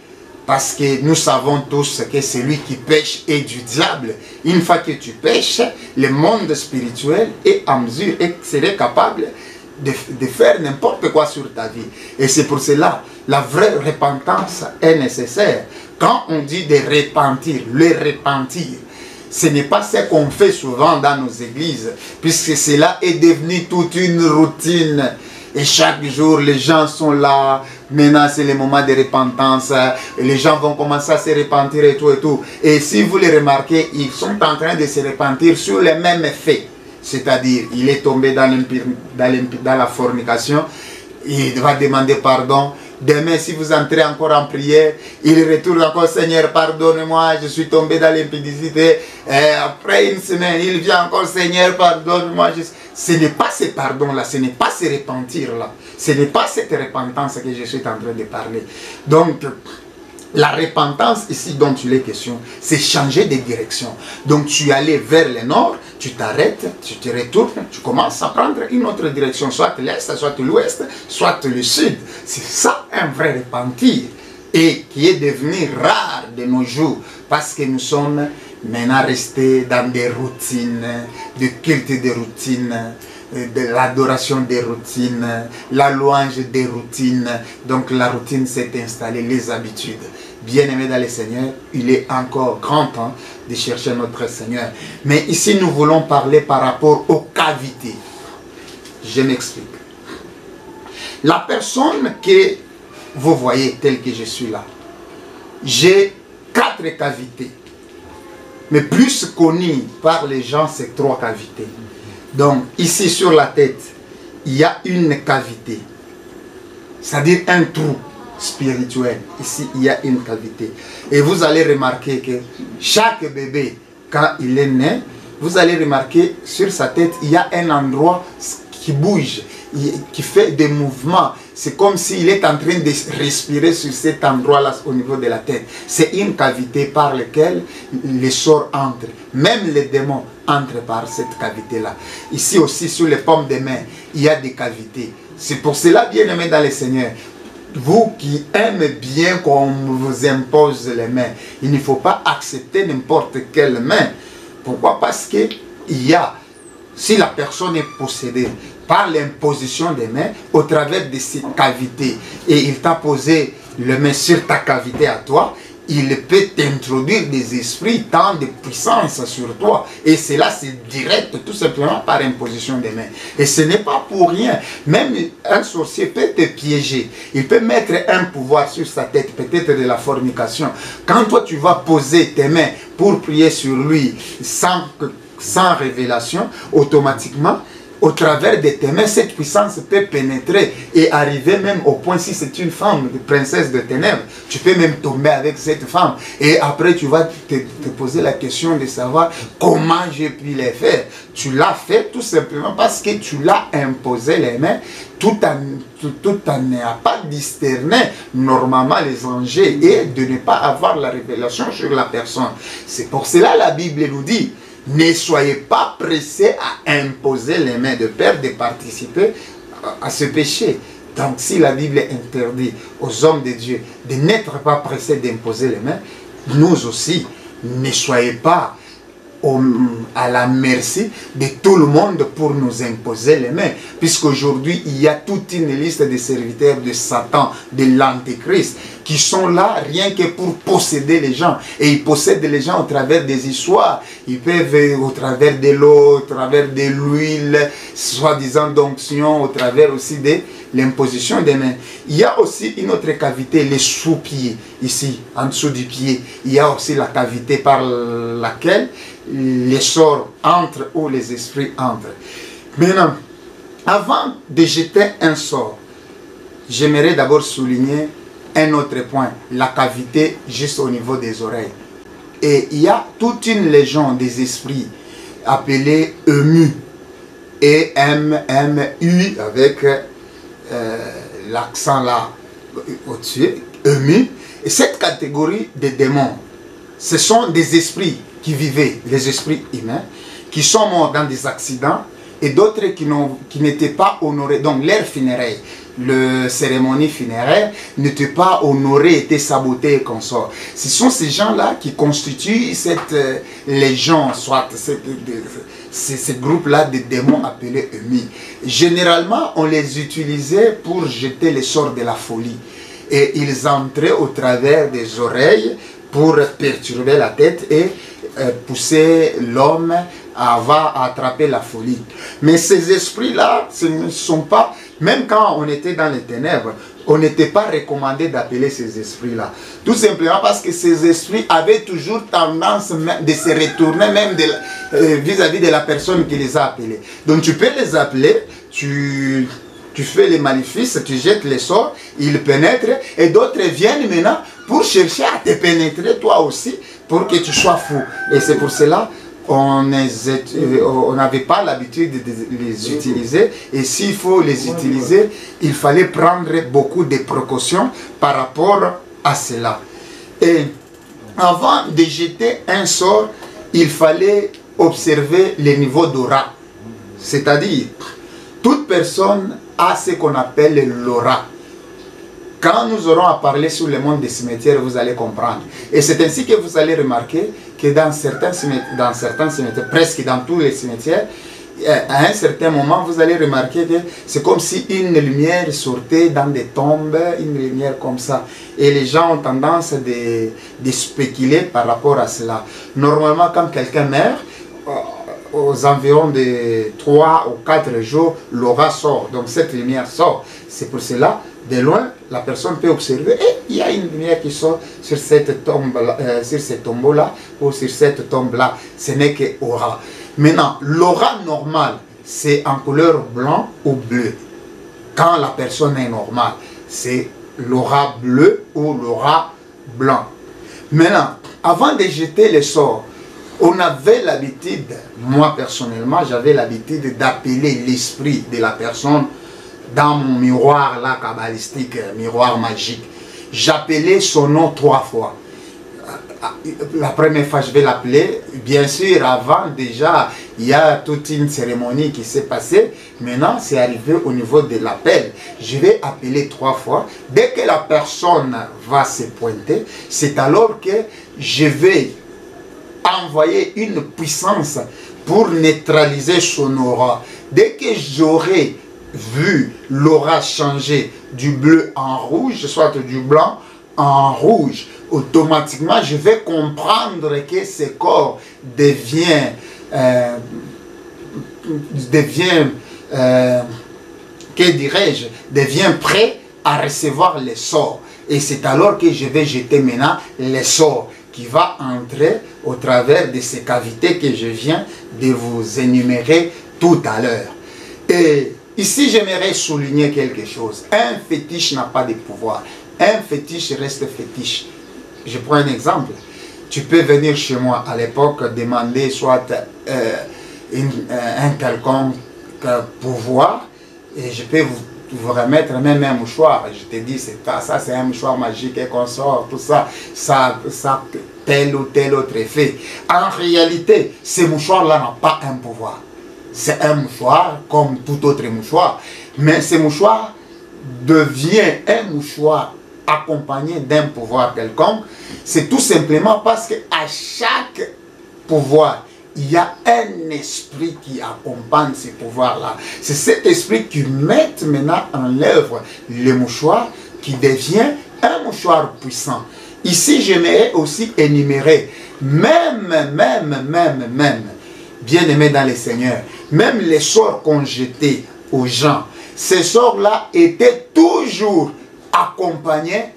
S1: parce que nous savons tous que celui qui pêche est du diable. Une fois que tu pêches, le monde spirituel est en mesure et serait capable de faire n'importe quoi sur ta vie. Et c'est pour cela, la vraie repentance est nécessaire. Quand on dit de repentir, le repentir, ce n'est pas ce qu'on fait souvent dans nos églises, puisque cela est devenu toute une routine. Et chaque jour, les gens sont là. Maintenant, c'est le moment de repentance. Les gens vont commencer à se repentir et tout et tout. Et si vous les remarquez, ils sont en train de se repentir sur les mêmes faits. C'est-à-dire, il est tombé dans la fornication. Il va demander pardon. Demain, si vous entrez encore en prière, il retourne encore, Seigneur, pardonne-moi, je suis tombé dans l'impudicité. Après une semaine, il vient encore, Seigneur, pardonne-moi. Ce n'est pas ce pardon-là, ce n'est pas ce repentir-là. Ce n'est pas cette repentance que je suis en train de parler. Donc, La repentance ici dont il est question, c'est changer de direction. Donc tu allais vers le nord, tu t'arrêtes, tu te retournes, tu commences à prendre une autre direction, soit l'est, soit l'ouest, soit le sud. C'est ça un vrai repentir et qui est devenu rare de nos jours parce que nous sommes maintenant restés dans des routines, de culte des routines, de l'adoration des routines, la louange des routines. Donc la routine s'est installée, les habitudes. Bien-aimés dans le Seigneur, il est encore grand temps de chercher notre Seigneur. Mais ici, nous voulons parler par rapport aux cavités. Je m'explique. La personne que vous voyez telle que je suis là, j'ai 4 cavités. Mais plus connu par les gens, c'est 3 cavités. Donc, ici sur la tête, il y a une cavité. C'est-à-dire un trou spirituel. Ici, il y a une cavité. Et vous allez remarquer que chaque bébé, quand il est né, vous allez remarquer sur sa tête, il y a un endroit qui bouge, qui fait des mouvements. C'est comme s'il est en train de respirer sur cet endroit-là au niveau de la tête. C'est une cavité par laquelle les sorts entrent. Même les démons entrent par cette cavité-là. Ici aussi, sur les paumes des mains, il y a des cavités. C'est pour cela, bien-aimés dans le Seigneur, vous qui aimez bien qu'on vous impose les mains, il ne faut pas accepter n'importe quelle main. Pourquoi? Parce que il y a, si la personne est possédée par l'imposition des mains, au travers de ces cavités, et il t'a posé le main sur ta cavité à toi, il peut t'introduire des esprits, tant de puissance sur toi. Et cela, c'est direct, tout simplement par imposition des mains. Et ce n'est pas pour rien. Même un sorcier peut te piéger. Il peut mettre un pouvoir sur sa tête, peut-être de la fornication. Quand toi, tu vas poser tes mains pour prier sur lui, sans révélation, automatiquement, au travers de tes mains, cette puissance peut pénétrer et arriver même au point, si c'est une femme, de princesse de ténèbres, tu peux même tomber avec cette femme. Et après, tu vas te poser la question de savoir comment j'ai pu les faire. Tu l'as fait tout simplement parce que tu l'as imposé les mains, tout en n'ayant pas discerné normalement les enjeux et de ne pas avoir la révélation sur la personne. C'est pour cela la Bible nous dit: ne soyez pas pressés à imposer les mains de peur de participer à ce péché. Donc si la Bible interdit aux hommes de Dieu de n'être pas pressés d'imposer les mains, nous aussi, ne soyez pas à la merci de tout le monde pour nous imposer les mains. Puisqu'aujourd'hui, il y a toute une liste de serviteurs de Satan, de l'Antéchrist, qui sont là rien que pour posséder les gens. Et ils possèdent les gens au travers des histoires. Ils peuvent au travers de l'eau, au travers de l'huile, soi-disant d'onction, au travers aussi de l'imposition des mains. Il y a aussi une autre cavité, les sous-pieds, ici, en dessous du pied. Il y a aussi la cavité par laquelle les sorts entrent ou les esprits entrent. Maintenant, avant de jeter un sort, j'aimerais d'abord souligner un autre point, la cavité juste au niveau des oreilles. Et il y a toute une légion des esprits appelés EMU, E-M-M-U, avec l'accent là au-dessus, EMU. Et cette catégorie de démons, ce sont des esprits qui vivaient, les esprits humains, qui sont morts dans des accidents et d'autres qui n'étaient pas honorés. Donc leur funérailles, la cérémonie funéraire n'était pas honorée, était sabotée et consort. Ce sont ces gens-là qui constituent cette légion, soit ces groupes-là de démons appelés EMI. Généralement, on les utilisait pour jeter les sorts de la folie. Et ils entraient au travers des oreilles pour perturber la tête et pousser l'homme à avoir attrapé la folie. Mais ces esprits-là, ce ne sont pas, même quand on était dans les ténèbres, on n'était pas recommandé d'appeler ces esprits-là. Tout simplement parce que ces esprits avaient toujours tendance de se retourner même vis-à-vis de la personne qui les a appelés. Donc tu peux les appeler, tu fais les maléfices, tu jettes les sorts, ils pénètrent, et d'autres viennent maintenant pour chercher à te pénétrer toi aussi, pour que tu sois fou. Et c'est pour cela on n'avait pas l'habitude de les utiliser. Et s'il faut les utiliser, il fallait prendre beaucoup de précautions par rapport à cela. Et avant de jeter un sort, il fallait observer les niveaux d'aura. C'est-à-dire, toute personne a ce qu'on appelle l'aura. Quand nous aurons à parler sur le monde des cimetières, vous allez comprendre. Et c'est ainsi que vous allez remarquer que dans certains cimetières, presque dans tous les cimetières, à un certain moment, vous allez remarquer que c'est comme si une lumière sortait dans des tombes, une lumière comme ça. Et les gens ont tendance de spéculer par rapport à cela. Normalement, quand quelqu'un meurt, aux environs de 3 ou 4 jours, l'aura sort. Donc cette lumière sort. C'est pour cela, de loin, la personne peut observer, et il y a une lumière qui sort sur cette tombe-là, sur ce tombeau-là, ou sur cette tombe-là. Ce n'est que aura. Maintenant, l'aura normale, c'est en couleur blanc ou bleu. Quand la personne est normale, c'est l'aura bleu ou l'aura blanc. Maintenant, avant de jeter les sorts, on avait l'habitude, moi personnellement, j'avais l'habitude d'appeler l'esprit de la personne dans mon miroir là, kabbalistique, miroir magique. J'appelais son nom 3 fois. La première fois, je vais l'appeler. Bien sûr, avant, déjà, il y a toute une cérémonie qui s'est passée. Maintenant, c'est arrivé au niveau de l'appel. Je vais appeler 3 fois. Dès que la personne va se pointer, c'est alors que je vais envoyer une puissance pour neutraliser son aura. Dès que j'aurai vu l'aura changer du bleu en rouge, soit du blanc en rouge, automatiquement je vais comprendre que ce corps devient que dirais-je, devient prêt à recevoir les sorts. Et c'est alors que je vais jeter maintenant les sorts qui va entrer au travers de ces cavités que je viens de vous énumérer tout à l'heure. Et ici, j'aimerais souligner quelque chose. Un fétiche n'a pas de pouvoir. Un fétiche reste fétiche. Je prends un exemple. Tu peux venir chez moi à l'époque demander soit un quelconque pouvoir et je peux vous remettre même un mouchoir. Je te dis, ça c'est un mouchoir magique et qu'on sort, tout ça, ça tel ou tel autre effet. En réalité, ce mouchoir-là n'a pas un pouvoir. C'est un mouchoir comme tout autre mouchoir. Mais ce mouchoir devient un mouchoir accompagné d'un pouvoir quelconque. C'est tout simplement parce qu'à chaque pouvoir, il y a un esprit qui accompagne ces pouvoirs-là. C'est cet esprit qui met maintenant en œuvre le mouchoir qui devient un mouchoir puissant. Ici, j'aimerais aussi énumérer, même, bien-aimés dans le Seigneur, même les sorts qu'on jetait aux gens, ces sorts-là étaient toujours accompagnés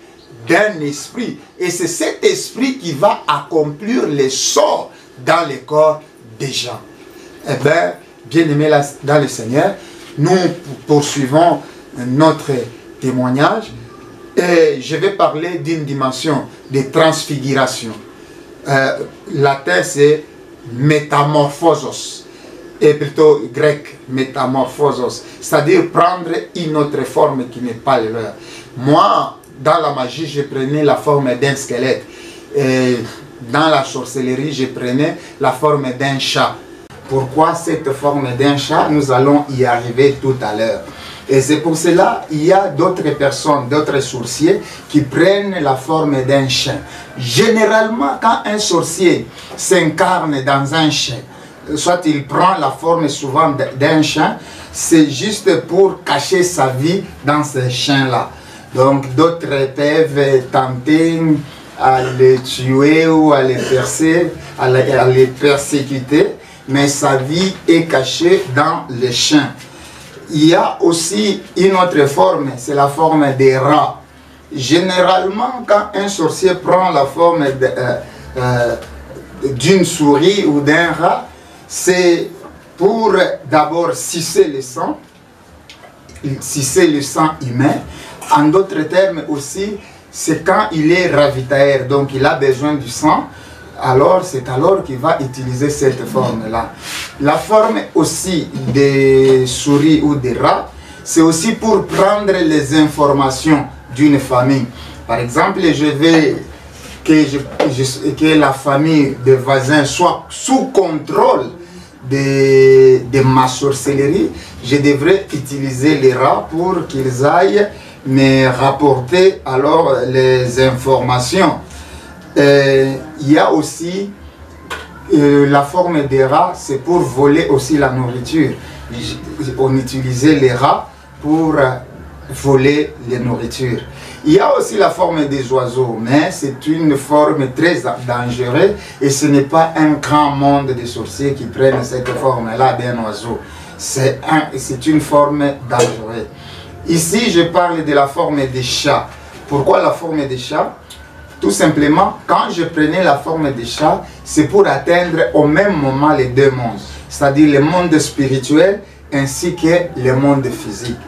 S1: d'un esprit. Et c'est cet esprit qui va accomplir les sorts dans le corps des gens. Eh bien, bien-aimés dans le Seigneur, nous poursuivons notre témoignage et je vais parler d'une dimension de transfiguration. Latin, c'est métamorphosos, et plutôt grec, métamorphosos, c'est-à-dire prendre une autre forme qui n'est pas le leur. Moi, dans la magie, je prenais la forme d'un squelette. Et dans la sorcellerie, je prenais la forme d'un chat. Pourquoi cette forme d'un chat? Nous allons y arriver tout à l'heure. Et c'est pour cela qu'il y a d'autres personnes, d'autres sorciers qui prennent la forme d'un chien. Généralement, quand un sorcier s'incarne dans un chien, soit il prend la forme souvent d'un chien, c'est juste pour cacher sa vie dans ce chien-là. Donc d'autres peuvent tenter à les tuer ou à les percer, à les persécuter, mais sa vie est cachée dans le chien. Il y a aussi une autre forme, c'est la forme des rats. Généralement, quand un sorcier prend la forme d'une souris ou d'un rat, c'est pour d'abord sucer le sang humain. En d'autres termes aussi, c'est quand il est ravitailleur, donc il a besoin du sang, alors c'est alors qu'il va utiliser cette forme-là. La forme aussi des souris ou des rats, c'est aussi pour prendre les informations d'une famille. Par exemple, je vais que la famille des voisins soit sous contrôle de ma sorcellerie, je devrais utiliser les rats pour qu'ils aillent me rapporter alors les informations. Il y a aussi la forme des rats, c'est pour voler aussi la nourriture. On utilisait les rats pour voler les nourritures. Il y a aussi la forme des oiseaux, mais c'est une forme très dangereuse et ce n'est pas un grand monde de sorciers qui prennent cette forme-là d'un oiseau. C'est une forme dangereuse. Ici, je parle de la forme des chats. Pourquoi la forme des chats? Tout simplement, quand je prenais la forme des chats, c'est pour atteindre au même moment les deux mondes, c'est-à-dire le monde spirituel ainsi que le monde physique.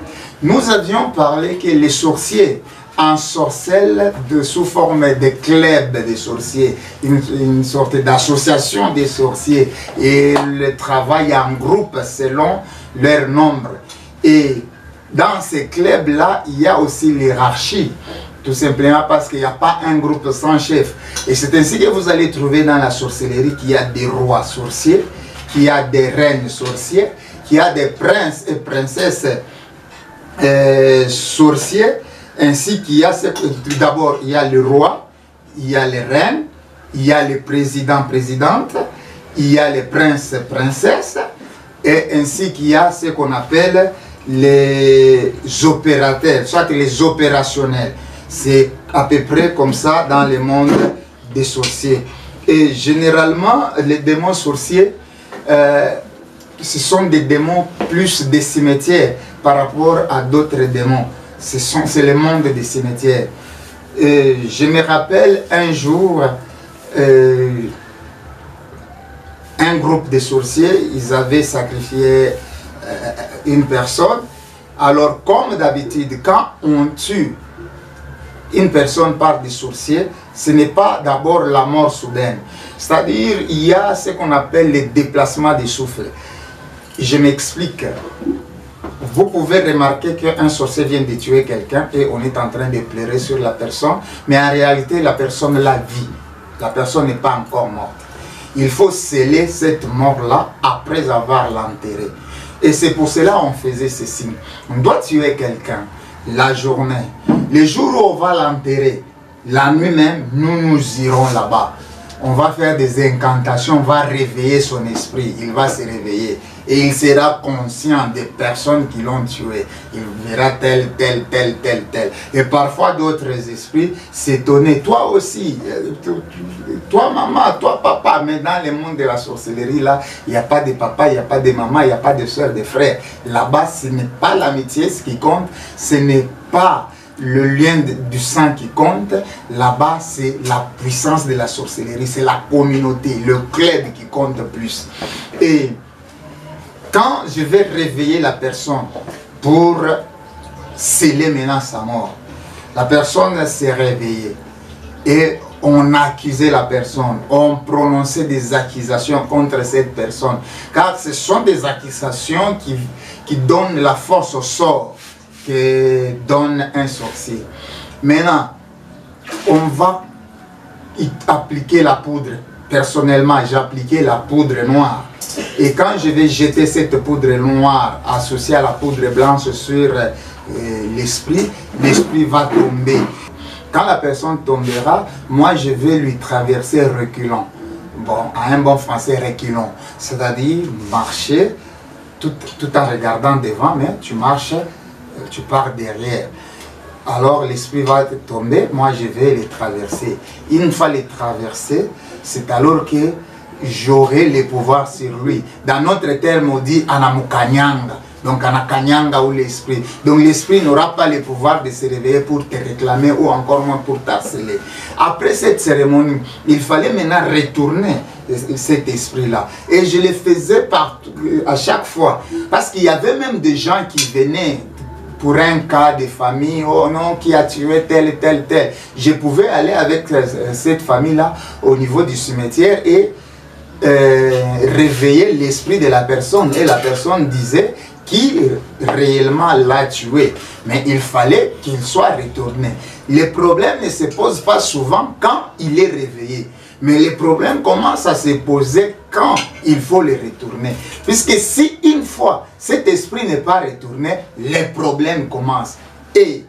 S1: Nous avions parlé que les sorciers ensorcellent sous forme de club des sorciers, une sorte d'association des sorciers, et le travail en groupe selon leur nombre. Et dans ces clubs-là, il y a aussi l'hierarchie, tout simplement parce qu'il n'y a pas un groupe sans chef. Et c'est ainsi que vous allez trouver dans la sorcellerie qu'il y a des rois sorciers, qu'il y a des reines sorcières, qu'il y a des princes et princesses sorciers, ainsi qu'il y a, d'abord il y a le roi, il y a les reines, il y a les présidents, présidentes, il y a les princes, princesses, et ainsi qu'il y a ce qu'on appelle les opérateurs, soit les opérationnels. C'est à peu près comme ça dans le monde des sorciers. Et généralement, les démons sorciers, ce sont des démons plus des cimetières par rapport à d'autres démons. C'est le monde des cimetières. Et je me rappelle un jour, un groupe de sorciers, ils avaient sacrifié une personne. Alors, comme d'habitude, quand on tue une personne par des sorciers, ce n'est pas d'abord la mort soudaine. C'est-à-dire, il y a ce qu'on appelle le déplacement des souffles. Je m'explique. Vous pouvez remarquer qu'un sorcier vient de tuer quelqu'un et on est en train de pleurer sur la personne, mais en réalité, la personne la vit. La personne n'est pas encore morte. Il faut sceller cette mort-là après avoir l'enterré. Et c'est pour cela qu'on faisait ceci. On doit tuer quelqu'un la journée. Le jour où on va l'enterrer, la nuit même, nous irons là-bas. On va faire des incantations, on va réveiller son esprit. Il va se réveiller. Et il sera conscient des personnes qui l'ont tué. Il verra tel. Et parfois d'autres esprits s'étonner. Toi aussi, toi maman, toi papa. Mais dans le monde de la sorcellerie, là, il n'y a pas de papa, il n'y a pas de maman, il n'y a pas de soeur, de frère. Là-bas, ce n'est pas l'amitié ce qui compte. Ce n'est pas le lien du sang qui compte. Là-bas, c'est la puissance de la sorcellerie. C'est la communauté, le club qui compte plus. Et quand je vais réveiller la personne pour sceller maintenant sa mort, la personne s'est réveillée et on accusait la personne, on prononçait des accusations contre cette personne, car ce sont des accusations qui donnent la force au sort que donne un sorcier. Maintenant, on va appliquer la poudre. Personnellement, j'ai appliqué la poudre noire. Et quand je vais jeter cette poudre noire associée à la poudre blanche sur l'esprit, l'esprit va tomber. Quand la personne tombera, moi je vais lui traverser reculant. Bon, à un bon français, reculant. C'est-à-dire marcher tout en regardant devant, mais tu marches, tu pars derrière. Alors l'esprit va tomber, moi je vais les traverser. Une fois les traverser, c'est alors que j'aurai les pouvoirs sur lui. Dans notre terme, on dit Anamukanyanga. Donc Anakanyanga ou l'esprit. Donc l'esprit n'aura pas le pouvoir de se réveiller pour te réclamer ou encore moins pour t'harceler. Après cette cérémonie, il fallait maintenant retourner cet esprit-là. Et je le faisais à chaque fois. Parce qu'il y avait même des gens qui venaient pour un cas de famille, oh non, qui a tué tel. Je pouvais aller avec cette famille-là au niveau du cimetière et réveiller l'esprit de la personne. Et la personne disait qui réellement l'a tué. Mais il fallait qu'il soit retourné. Les problèmes ne se posent pas souvent quand il est réveillé. Mais les problèmes commencent à se poser quand il faut les retourner. Puisque si une fois cet esprit n'est pas retourné, les problèmes commencent. Et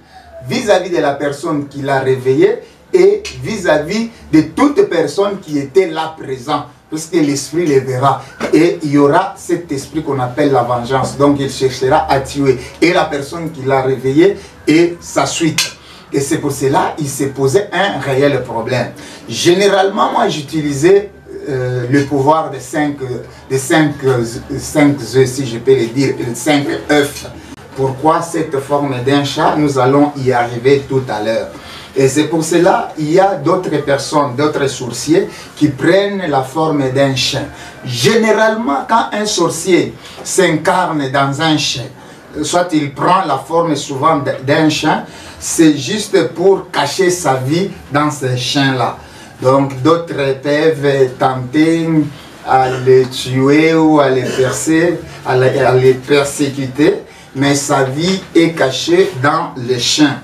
S1: vis-à-vis de la personne qui l'a réveillé et vis-à-vis de toute personne qui était là présent. Puisque l'esprit les verra. Et il y aura cet esprit qu'on appelle la vengeance. Donc il cherchera à tuer et la personne qui l'a réveillé et sa suite. Et c'est pour cela qu'il s'est posé un réel problème. Généralement, moi, j'utilisais le pouvoir des 5 œufs, si je peux le dire, 5 œufs. Pourquoi cette forme d'un chat? Nous allons y arriver tout à l'heure. Et c'est pour cela qu'il y a d'autres personnes, d'autres sorciers qui prennent la forme d'un chien. Généralement, quand un sorcier s'incarne dans un chien, soit il prend la forme souvent d'un chien, c'est juste pour cacher sa vie dans ce chien-là. Donc d'autres peuvent tenter à les tuer ou à les percer, à les persécuter, mais sa vie est cachée dans le chien.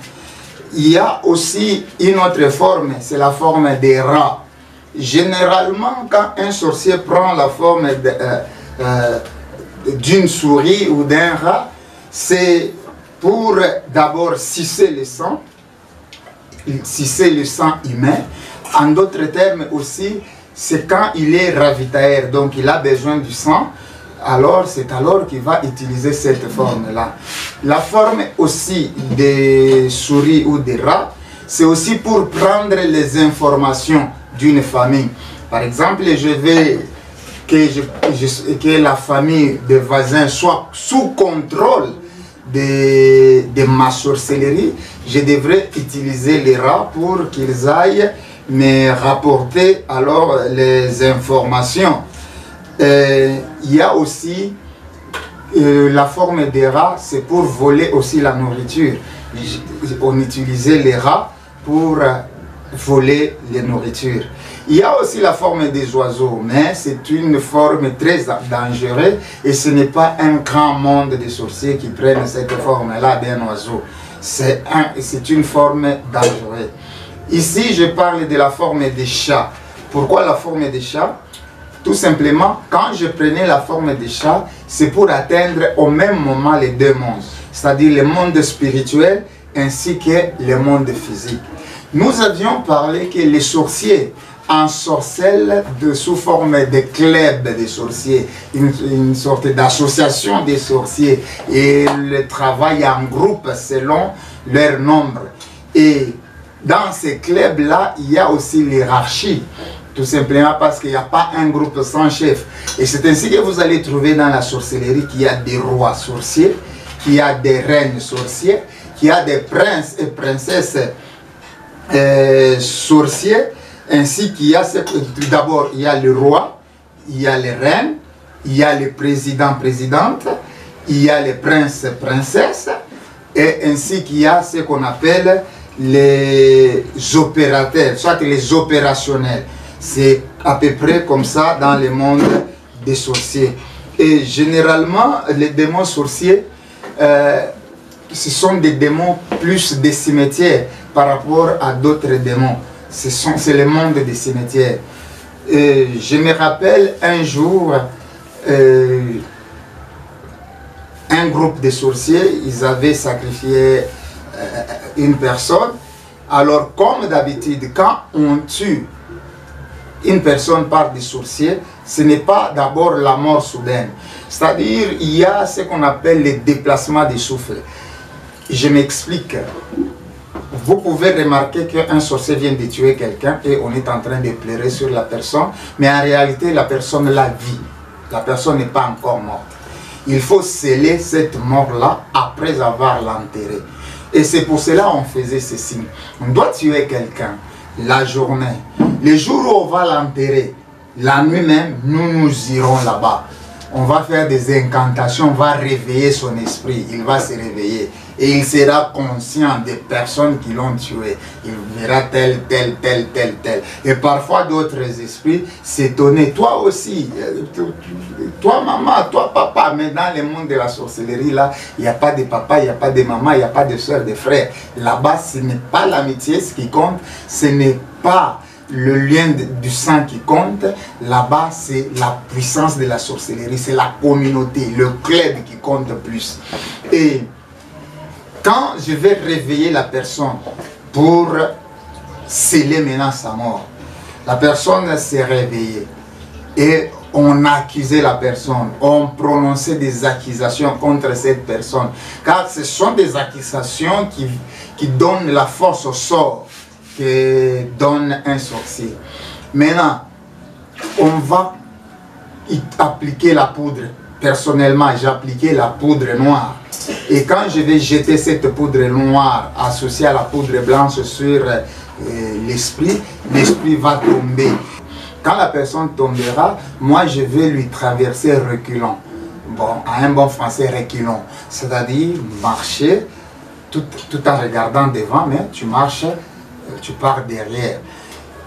S1: Il y a aussi une autre forme, c'est la forme des rats. Généralement, quand un sorcier prend la forme d'une souris ou d'un rat, c'est pour d'abord sucer le sang humain. En d'autres termes aussi, c'est quand il est ravitailleur, donc il a besoin du sang, alors c'est alors qu'il va utiliser cette forme-là. La forme aussi des souris ou des rats, c'est aussi pour prendre les informations d'une famille. Par exemple, je veux que la famille des voisins soit sous contrôle de ma sorcellerie, je devrais utiliser les rats pour qu'ils aillent me rapporter alors les informations. Il y a aussi la forme des rats, c'est pour voler aussi la nourriture. On utilisait les rats pour voler les nourritures. Il y a aussi la forme des oiseaux, mais c'est une forme très dangereuse et ce n'est pas un grand monde de sorciers qui prennent cette forme-là d'un oiseau. C'est une forme dangereuse. Ici, je parle de la forme des chats. Pourquoi la forme des chats? Tout simplement, quand je prenais la forme des chats, c'est pour atteindre au même moment les deux mondes, c'est-à-dire le monde spirituel ainsi que le monde physique. Nous avions parlé que les sorciers ensorcellent sous forme de clubs de sorciers, une sorte d'association des sorciers, et le travail en groupe selon leur nombre. Et dans ces clubs-là, il y a aussi l'hierarchie, tout simplement parce qu'il n'y a pas un groupe sans chef. Et c'est ainsi que vous allez trouver dans la sorcellerie qu'il y a des rois sorciers, qu'il y a des reines sorcières, qu'il y a des princes et princesses sorciers, ainsi qu'il y a, d'abord il y a le roi, il y a les reines, il y a les présidents, présidentes, il y a les princes, princesses, et ainsi qu'il y a ce qu'on appelle les opérateurs, soit les opérationnels. C'est à peu près comme ça dans le monde des sorciers. Et généralement, les démons sorciers, ce sont des démons plus des cimetières par rapport à d'autres démons. C'est le monde des cimetières. Je me rappelle un jour, un groupe de sorciers, ils avaient sacrifié une personne. Alors, comme d'habitude, quand on tue une personne par des sorciers, ce n'est pas d'abord la mort soudaine. C'est-à-dire, il y a ce qu'on appelle le déplacement des souffles. Je m'explique. Vous pouvez remarquer qu'un sorcier vient de tuer quelqu'un et on est en train de pleurer sur la personne, mais en réalité, la personne la vit. La personne n'est pas encore morte. Il faut sceller cette mort-là après avoir l'enterré. Et c'est pour cela qu'on faisait ceci. On doit tuer quelqu'un la journée. Le jour où on va l'enterrer, la nuit même, nous irons là-bas. On va faire des incantations, on va réveiller son esprit, il va se réveiller. et il sera conscient des personnes qui l'ont tué. Il verra tel. Et parfois d'autres esprits s'étonnaient. Toi aussi, toi maman, toi papa, mais dans le monde de la sorcellerie, là, il n'y a pas de papa, il n'y a pas de maman, il n'y a pas de soeur, de frère. Là-bas, ce n'est pas l'amitié ce qui compte, ce n'est pas le lien du sang qui compte. Là-bas, c'est la puissance de la sorcellerie, c'est la communauté, le club qui compte plus. Et quand je vais réveiller la personne pour sceller maintenant sa mort, la personne s'est réveillée et on accusait la personne, on prononçait des accusations contre cette personne, car ce sont des accusations qui donnent la force au sort que donne un sorcier. Maintenant, on va appliquer la poudre. Personnellement, j'ai appliqué la poudre noire. Et quand je vais jeter cette poudre noire associée à la poudre blanche sur l'esprit, l'esprit va tomber. Quand la personne tombera, moi je vais lui traverser reculant. Bon, à un bon français, reculant. C'est-à-dire marcher tout en regardant devant, mais tu marches, tu pars derrière.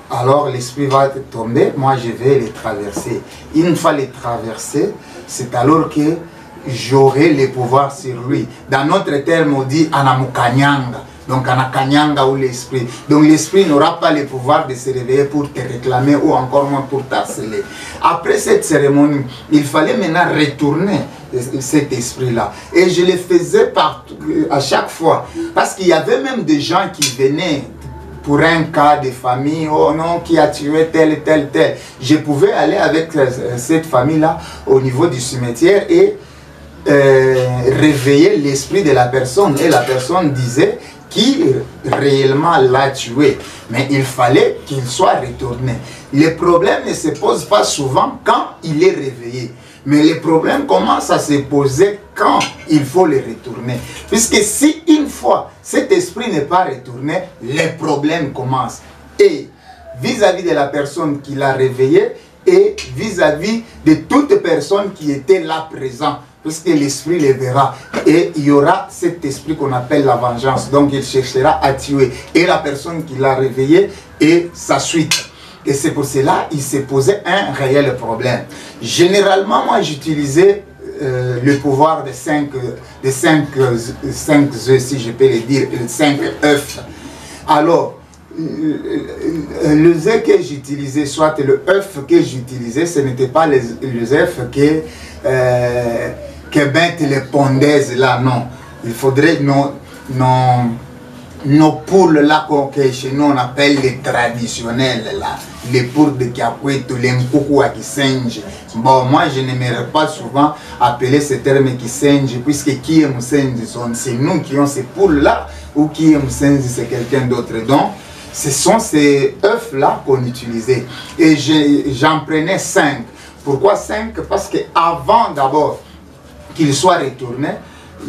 S1: Alors l'esprit va tomber, moi je vais les traverser. Une fois les traverser, c'est alors que j'aurai les pouvoirs sur lui. Dans notre terme, on dit anamukanyanga. Donc anakanyanga ou l'esprit. Donc l'esprit n'aura pas le pouvoir de se réveiller pour te réclamer ou encore moins pour t'harceler. Après cette cérémonie, il fallait maintenant retourner cet esprit-là. Et je le faisais à chaque fois. Parce qu'il y avait même des gens qui venaient pour un cas de famille, oh non, qui a tué tel. Je pouvais aller avec cette famille-là au niveau du cimetière et réveiller l'esprit de la personne. Et la personne disait qui réellement l'a tué. Mais il fallait qu'il soit retourné. Les problèmes ne se posent pas souvent quand il est réveillé. Mais les problèmes commencent à se poser quand il faut les retourner. Puisque si une fois cet esprit n'est pas retourné, les problèmes commencent. Et vis-à-vis de la personne qui l'a réveillé et vis-à-vis de toute personne qui était là présent. Puisque l'esprit les verra. Et il y aura cet esprit qu'on appelle la vengeance. Donc il cherchera à tuer. Et la personne qui l'a réveillé et sa suite. Et c'est pour cela qu'il s'est posé un réel problème. Généralement, moi, j'utilisais le pouvoir de 5 œufs, si je peux le dire, 5 œufs. Alors, les œufs que j'utilisais, soit le œuf que j'utilisais, ce n'était pas les œufs que mettent les pondaises là, non. Il faudrait nos poules là que chez nous on appelle les traditionnels là, les poules de Kiakwete, les Mkoukou à Kisenji. Bon, moi je n'aimerais pas souvent appeler ce terme Kisenji, puisque qui est Msenji, c'est nous qui ont ces poules là, ou qui est Msenji, c'est quelqu'un d'autre. Donc, ce sont ces œufs là qu'on utilisait. Et j'en prenais 5. Pourquoi 5? Parce que avant d'abord qu'il soit retourné,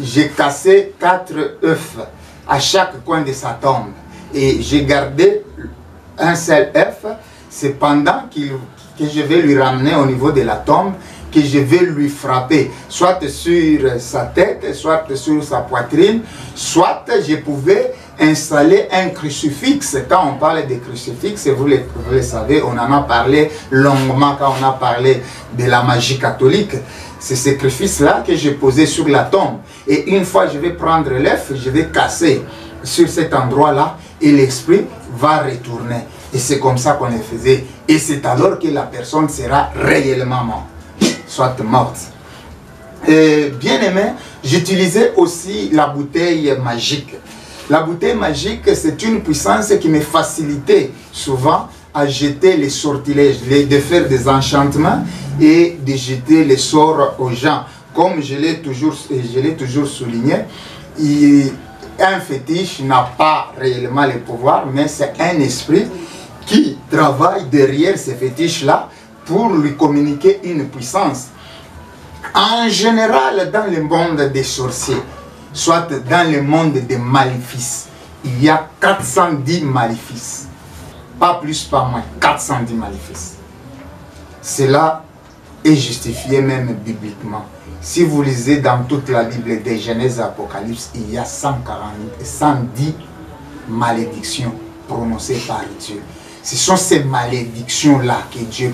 S1: j'ai cassé 4 œufs à chaque coin de sa tombe. Et j'ai gardé un seul œuf. C'est pendant que je vais lui ramener au niveau de la tombe que je vais lui frapper, soit sur sa tête, soit sur sa poitrine, soit je pouvais installer un crucifix. Quand on parle de crucifix, vous le savez, on en a parlé longuement quand on a parlé de la magie catholique. C'est ce crucifix-là que j'ai posé sur la tombe. Et une fois je vais prendre l'œuf, je vais casser sur cet endroit-là et l'esprit va retourner. Et c'est comme ça qu'on le faisait. Et c'est alors que la personne sera réellement morte, soit morte. Et bien aimé, j'utilisais aussi la bouteille magique. La bouteille magique, c'est une puissance qui me facilitait souvent à jeter les sortilèges, de faire des enchantements et de jeter les sorts aux gens. Comme je l'ai toujours souligné, un fétiche n'a pas réellement le pouvoir, mais c'est un esprit qui travaille derrière ces fétiches-là pour lui communiquer une puissance. En général, dans le monde des sorciers, soit dans le monde des maléfices, il y a 410 maléfices. Pas plus, pas moins, 410 maléfices. Cela est justifié même bibliquement. Si vous lisez dans toute la Bible, des Genèse à Apocalypse, il y a 110 malédictions prononcées par Dieu. Ce sont ces malédictions-là que Dieu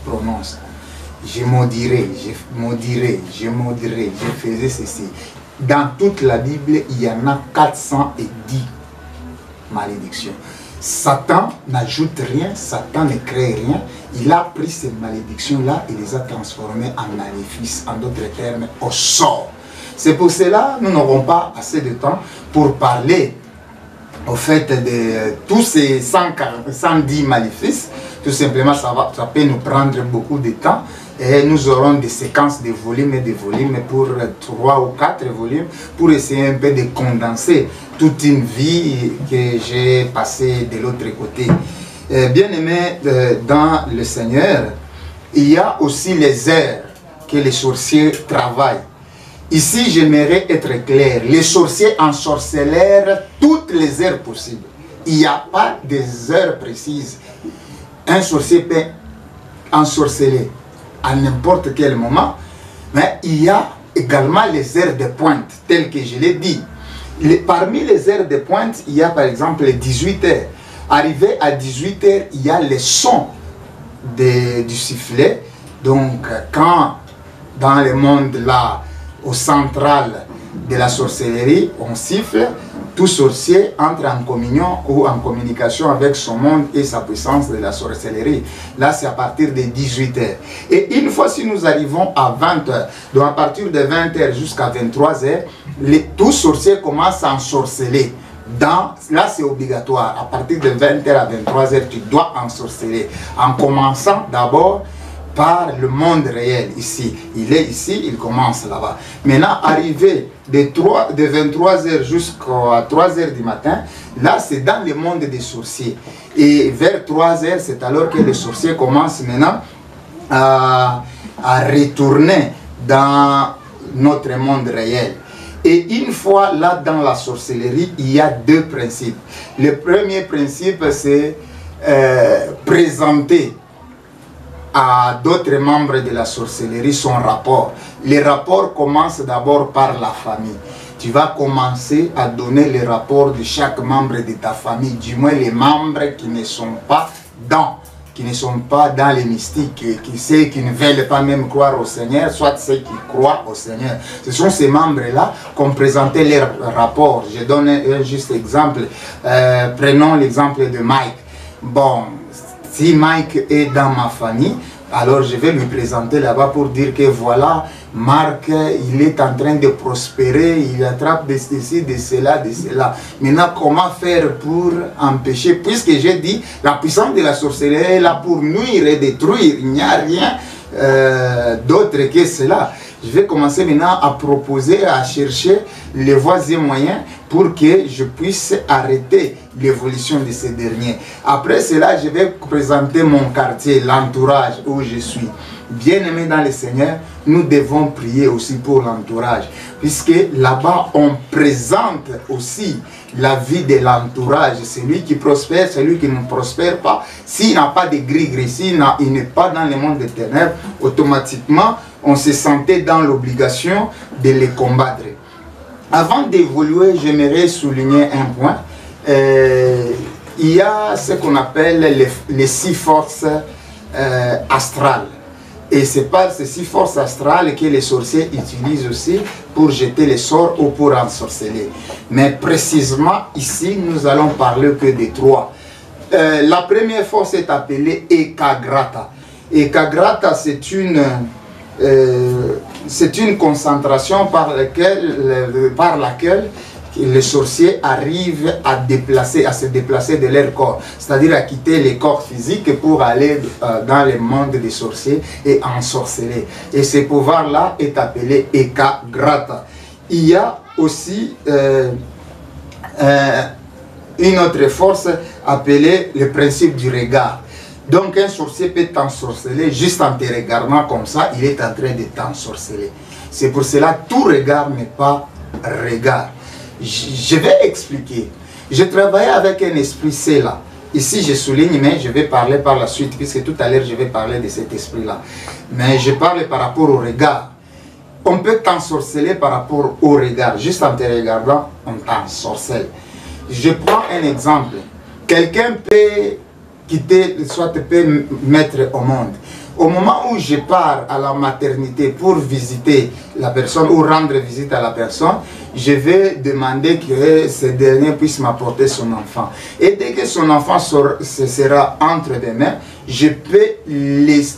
S1: prononce. Je maudirai, je maudirai, je maudirai, je faisais ceci. Dans toute la Bible, il y en a 410 malédictions. Satan n'ajoute rien, Satan ne crée rien. Il a pris ces malédictions-là et les a transformées en maléfices, en d'autres termes, au sort. C'est pour cela que nous n'aurons pas assez de temps pour parler au fait de tous ces 110 maléfices. Tout simplement, ça peut nous prendre beaucoup de temps. Et nous aurons des séquences de volumes et de volumes pour 3 ou 4 volumes pour essayer un peu de condenser toute une vie que j'ai passée de l'autre côté. Bien aimé dans le Seigneur, il y a aussi les heures que les sorciers travaillent. Ici, j'aimerais être clair. Les sorciers ensorcellèrent toutes les heures possibles. Il n'y a pas des heures précises. Un sorcier peut ensorceler à n'importe quel moment, mais il y a également les heures de pointe, telles que je l'ai dit. Parmi les heures de pointe, il y a par exemple les 18 heures. Arrivé à 18 heures, il y a les sons du sifflet. Donc, quand dans le monde là, au central de la sorcellerie, on siffle, tout sorcier entre en communion ou en communication avec son monde et sa puissance de la sorcellerie. Là, c'est à partir de 18 heures. Et une fois si nous arrivons à 20 heures, donc à partir de 20 heures jusqu'à 23 heures, tout sorcier commence à ensorceler. Là, c'est obligatoire. À partir de 20 heures à 23 heures, tu dois ensorceler. En commençant d'abord par le monde réel ici. Il est ici, il commence là-bas. Maintenant, arrivé de 23 heures jusqu'à 3 heures du matin, là, c'est dans le monde des sorciers. Et vers 3 heures, c'est alors que les sorciers commencent maintenant à retourner dans notre monde réel. Et une fois là dans la sorcellerie, il y a deux principes. Le premier principe, c'est présenter à d'autres membres de la sorcellerie son rapport. Les rapports commencent d'abord par la famille. Tu vas commencer à donner les rapports de chaque membre de ta famille, du moins les membres qui ne sont pas dans les mystiques, qui ne veulent pas même croire au Seigneur, soit ceux qui croient au Seigneur. Ce sont ces membres-là qu'on présentait leurs rapports. Je donne un juste exemple. Prenons l'exemple de Mike. Bon, si Mike est dans ma famille, alors je vais lui présenter là-bas pour dire que voilà, Marc, il est en train de prospérer, il attrape de ceci, de cela, de cela. Maintenant, comment faire pour empêcher? Puisque j'ai dit, la puissance de la sorcellerie est là pour nuire et détruire. Il n'y a rien d'autre que cela. Je vais commencer maintenant à proposer, à chercher les voies et moyens pour que je puisse arrêter l'évolution de ces derniers. Après cela, je vais présenter mon quartier, l'entourage où je suis. Bien-aimés dans le Seigneur, nous devons prier aussi pour l'entourage, puisque là-bas, on présente aussi la vie de l'entourage. Celui qui prospère, celui qui ne prospère pas. S'il n'a pas de gris-gris, s'il n'est pas dans le monde des ténèbres, automatiquement, on se sentait dans l'obligation de les combattre. Avant d'évoluer, j'aimerais souligner un point. Il y a ce qu'on appelle les 6 forces astrales. Et c'est par ces 6 forces astrales que les sorciers utilisent aussi pour jeter les sorts ou pour ensorceler. Mais précisément ici, nous allons parler que de 3. La première force est appelée Ekagrata. Ekagrata, c'est une concentration par laquelle les sorciers arrivent à se déplacer de leur corps, c'est-à-dire à quitter les corps physiques pour aller dans le monde des sorciers et ensorceler. Et ce pouvoir-là est appelé Ekagrata. Il y a aussi une autre force appelée le principe du regard. Donc un sorcier peut t'ensorceler juste en te regardant comme ça, il est en train de t'ensorceler. C'est pour cela tout regard n'est pas regard. Je vais expliquer. Je travaillais avec un esprit Sela Ici, je souligne, mais je vais parler par la suite, puisque tout à l'heure, je vais parler de cet esprit-là. Mais je parle par rapport au regard. On peut t'ensorceler par rapport au regard. Juste en te regardant, on t'ensorcelle. Je prends un exemple. Quelqu'un peut quitter, soit peut mettre au monde. Au moment où je pars à la maternité pour visiter la personne ou rendre visite à la personne, je vais demander que ce dernier puisse m'apporter son enfant. Et dès que son enfant sera entre mes mains, je peux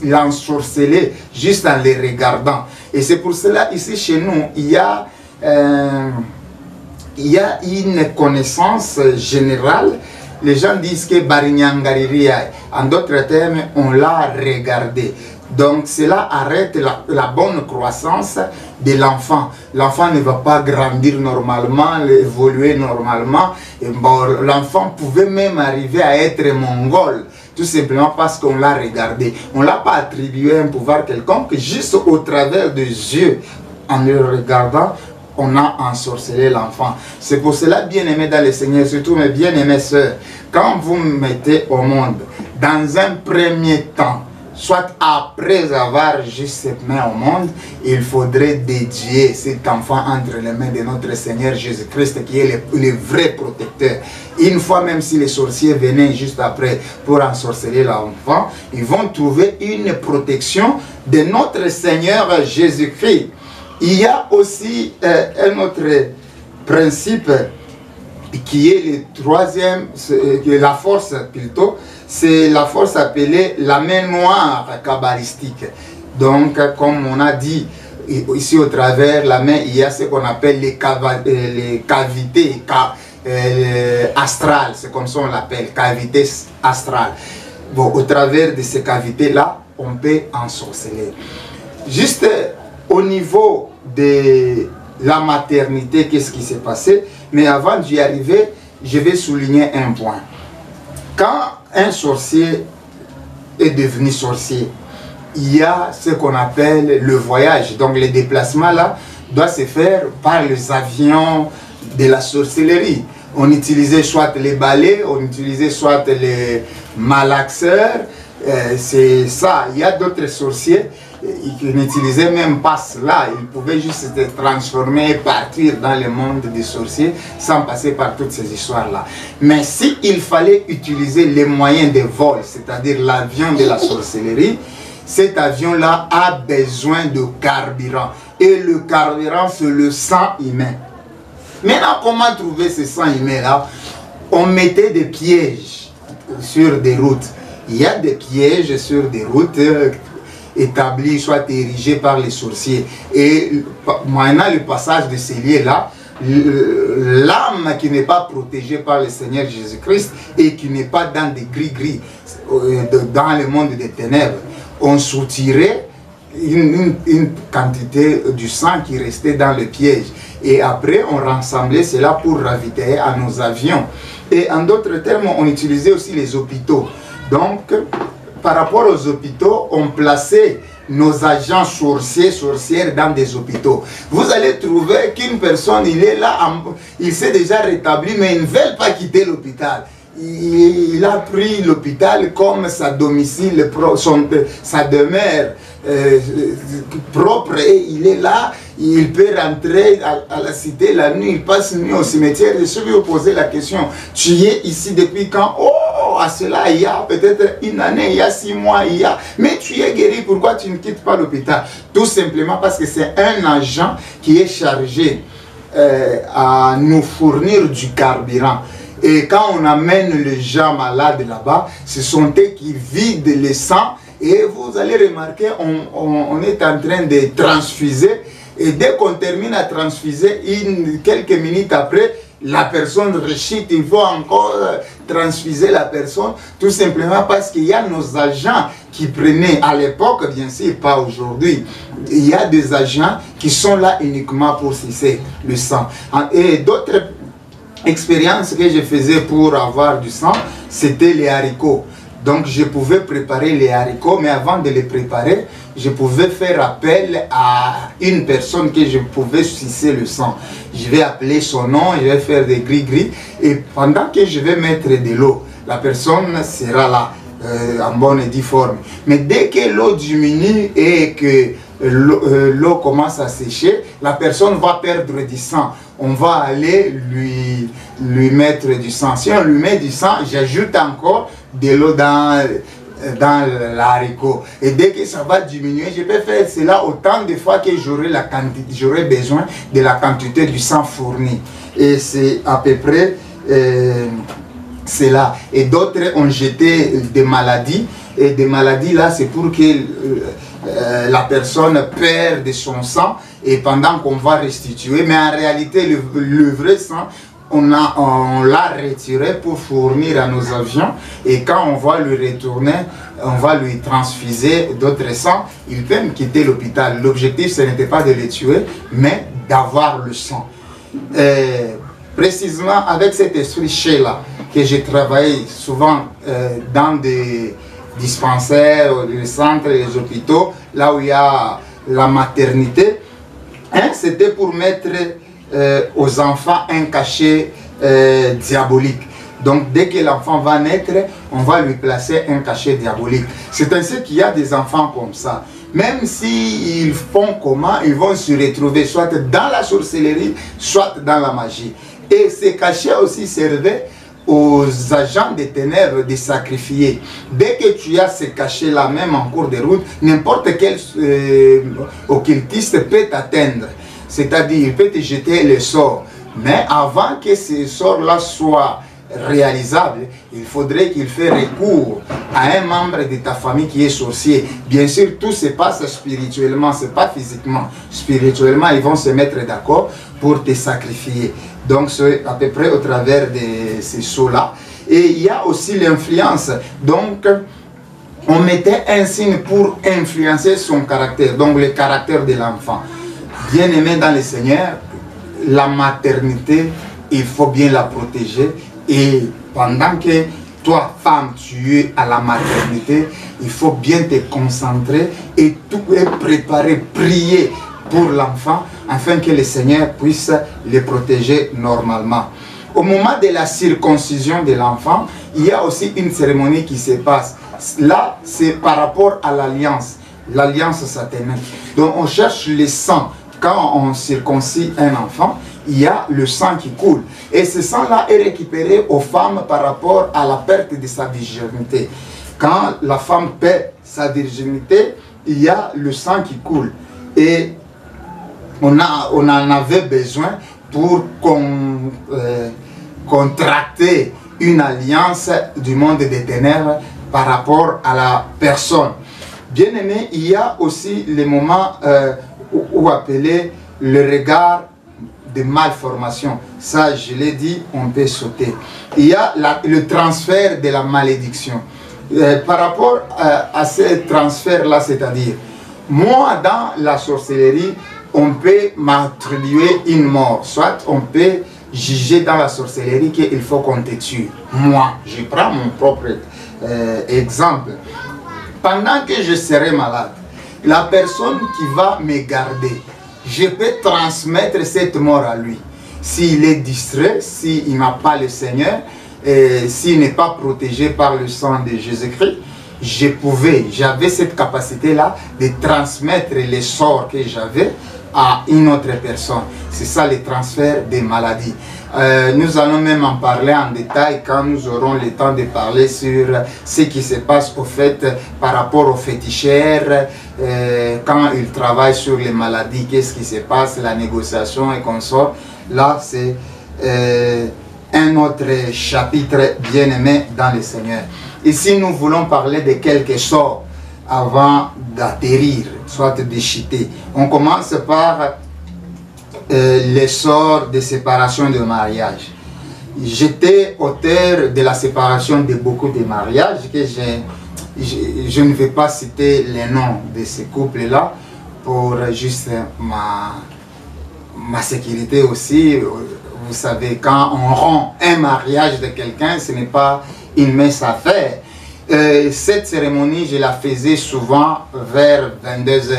S1: l'ensorceler juste en les regardant. Et c'est pour cela, ici chez nous, il y a une connaissance générale. Les gens disent que Barinyangariria, en d'autres termes, on l'a regardé. Donc cela arrête la bonne croissance de l'enfant. L'enfant ne va pas grandir normalement, évoluer normalement. Bon, l'enfant pouvait même arriver à être mongol, tout simplement parce qu'on l'a regardé. On ne l'a pas attribué un pouvoir quelconque, juste au travers des yeux, en le regardant, on a ensorcelé l'enfant. C'est pour cela, bien-aimés dans le Seigneur, surtout mes bien-aimées sœurs, quand vous me mettez au monde, dans un premier temps, soit après avoir juste mis au monde, il faudrait dédier cet enfant entre les mains de notre Seigneur Jésus-Christ, qui est le vrai protecteur. Une fois, même si les sorciers venaient juste après pour ensorceler l'enfant, ils vont trouver une protection de notre Seigneur Jésus-Christ. Il y a aussi un autre principe qui est le troisième, qui est la force plutôt, c'est la force appelée la main noire kabbalistique. Donc, comme on a dit, ici au travers la main, il y a ce qu'on appelle les cavités astrales, c'est comme ça on l'appelle, cavités astrales. Bon, au travers de ces cavités-là, on peut ensorceler. Juste au niveau de la maternité, qu'est-ce qui s'est passé? Mais avant d'y arriver, je vais souligner un point. Quand un sorcier est devenu sorcier, il y a ce qu'on appelle le voyage. Donc les déplacements là doivent se faire par les avions de la sorcellerie. On utilisait soit les balais, on utilisait soit les malaxeurs. C'est ça. Il y a d'autres sorciers qui n'utilisaient même pas cela. Ils pouvaient juste se transformer et partir dans le monde des sorciers sans passer par toutes ces histoires-là. Mais s'il fallait utiliser les moyens de vol, c'est-à-dire l'avion de la sorcellerie, cet avion-là a besoin de carburant. Et le carburant, c'est le sang humain. Maintenant, comment trouver ce sang humain-là? On mettait des pièges sur des routes. Il y a des pièges sur des routes établis, soit érigés par les sorciers. Et maintenant, le passage de ces lieux-là, l'âme qui n'est pas protégée par le Seigneur Jésus-Christ et qui n'est pas dans des gris-gris, dans le monde des ténèbres, on soutirait une quantité du sang qui restait dans le piège. Et après, on rassemblait cela pour ravitailler à nos avions. Et en d'autres termes, on utilisait aussi les hôpitaux. Donc, par rapport aux hôpitaux, on plaçait nos agents sorciers, sorcières dans des hôpitaux. Vous allez trouver qu'une personne, il est là, il s'est déjà rétabli, mais il ne veut pas quitter l'hôpital. Il a pris l'hôpital comme sa domicile, sa demeure propre, et il est là. Il peut rentrer à la cité la nuit, il passe une nuit au cimetière. Je vais vous poser la question, tu es ici depuis quand? Oh, à cela il y a peut-être une année, il y a 6 mois, il y a... Mais tu es guéri, pourquoi tu ne quittes pas l'hôpital? Tout simplement parce que c'est un agent qui est chargé à nous fournir du carburant. Et quand on amène les gens malades là-bas, ce sont eux qui vident le sang. Et vous allez remarquer, on est en train de transfuser. Et dès qu'on termine à transfuser, quelques minutes après, la personne rechute. Il faut encore transfuser la personne, tout simplement parce qu'il y a nos agents qui prenaient, à l'époque, bien sûr, pas aujourd'hui, il y a des agents qui sont là uniquement pour sucer le sang. Et d'autres expériences que je faisais pour avoir du sang, c'était les haricots. Donc je pouvais préparer les haricots, mais avant de les préparer, je pouvais faire appel à une personne que je pouvais sucer le sang. Je vais appeler son nom, je vais faire des gris-gris, et pendant que je vais mettre de l'eau, la personne sera là, en bonne et due forme. Mais dès que l'eau diminue et que l'eau commence à sécher, la personne va perdre du sang. On va aller lui mettre du sang. Si on lui met du sang, j'ajoute encore de l'eau dans l'haricot. Et dès que ça va diminuer, je peux faire cela autant de fois que j'aurai besoin de la quantité du sang fourni. Et c'est à peu près cela. Et d'autres ont jeté des maladies. Et des maladies là, c'est pour que la personne perde son sang et pendant qu'on va restituer. Mais en réalité, le vrai sang, on l'a retiré pour fournir à nos avions, et quand on va lui retourner, on va lui transfuser d'autres sangs, il peut me quitter l'hôpital. L'objectif, ce n'était pas de les tuer, mais d'avoir le sang. Précisément avec cet esprit chez-là, que j'ai travaillé souvent dans des dispensaires, les centres, les hôpitaux, là où il y a la maternité, hein, c'était pour mettre aux enfants un cachet diabolique. Donc dès que l'enfant va naître, on va lui placer un cachet diabolique. C'est ainsi qu'il y a des enfants comme ça. Même s'ils font comment, ils vont se retrouver soit dans la sorcellerie, soit dans la magie. Et ces cachets aussi servaient aux agents des ténèbres de sacrifier. Dès que tu as ces cachets-là, même en cours de route, n'importe quel occultiste peut t'atteindre. C'est-à-dire, il peut te jeter le sort. Mais avant que ce sort-là soit réalisable, il faudrait qu'il fasse recours à un membre de ta famille qui est sorcier. Bien sûr, tout se passe spirituellement, ce n'est pas physiquement. Spirituellement, ils vont se mettre d'accord pour te sacrifier. Donc, c'est à peu près au travers de ces sceaux-là. Et il y a aussi l'influence. Donc, on mettait un signe pour influencer son caractère, donc le caractère de l'enfant. Bien aimé dans le Seigneur, la maternité, il faut bien la protéger. Et pendant que toi, femme, tu es à la maternité, il faut bien te concentrer et tout est préparé, prier pour l'enfant, afin que le Seigneur puisse le protéger normalement. Au moment de la circoncision de l'enfant, il y a aussi une cérémonie qui se passe. Là, c'est par rapport à l'alliance, l'alliance satanique. Donc, on cherche le sang. Quand on circoncie un enfant, il y a le sang qui coule. Et ce sang-là est récupéré aux femmes par rapport à la perte de sa virginité. Quand la femme perd sa virginité, il y a le sang qui coule. Et on en avait besoin pour contracter une alliance du monde des ténèbres par rapport à la personne. Bien aimé, il y a aussi les moments où appeler le regard de malformation. Ça, je l'ai dit, on peut sauter. Il y a le transfert de la malédiction. Par rapport à ce transfert-là, c'est-à-dire, moi, dans la sorcellerie, on peut m'attribuer une mort. Soit on peut juger dans la sorcellerie qu'il faut qu'on te tue. Moi, je prends mon propre exemple. Pendant que je serai malade, la personne qui va me garder, je peux transmettre cette mort à lui. S'il est distrait, s'il n'a pas le Seigneur, s'il n'est pas protégé par le sang de Jésus-Christ, j'avais cette capacité-là de transmettre les sorts que j'avais à une autre personne. C'est ça le transfert des maladies. Nous allons même en parler en détail quand nous aurons le temps de parler sur ce qui se passe au fait par rapport aux féticheurs, quand ils travaillent sur les maladies, qu'est-ce qui se passe, la négociation et consorts. Là, c'est un autre chapitre bien aimé dans le Seigneur. Ici, nous voulons parler de quelques sorts avant d'atterrir, soit de chuter. On commence par les sorts de séparation de mariage. J'étais auteur de la séparation de beaucoup de mariages, que je ne vais pas citer les noms de ces couples-là pour juste ma sécurité aussi. Vous savez, quand on rend un mariage de quelqu'un, ce n'est pas une mince affaire. Cette cérémonie, je la faisais souvent vers 22 h.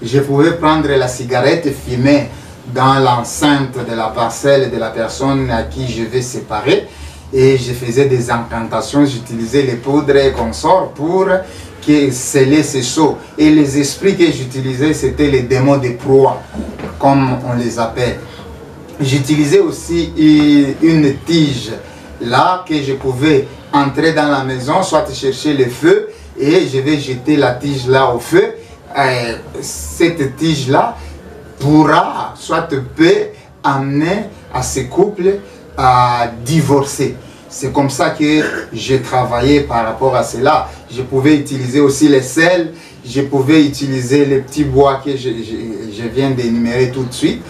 S1: Je pouvais prendre la cigarette et fumer dans l'enceinte de la parcelle de la personne à qui je vais séparer. et je faisais des incantations, j'utilisais les poudres et consorts pour sceller ces sceaux. Et les esprits que j'utilisais, c'était les démons de proie, comme on les appelle. J'utilisais aussi une tige là que je pouvais entrer dans la maison, soit chercher le feu, et je vais jeter la tige là au feu. Cette tige là pourra, soit peut amener à ces couples à divorcer. C'est comme ça que j'ai travaillé par rapport à cela. Je pouvais utiliser aussi les sels, je pouvais utiliser les petits bois que je viens d'énumérer tout de suite.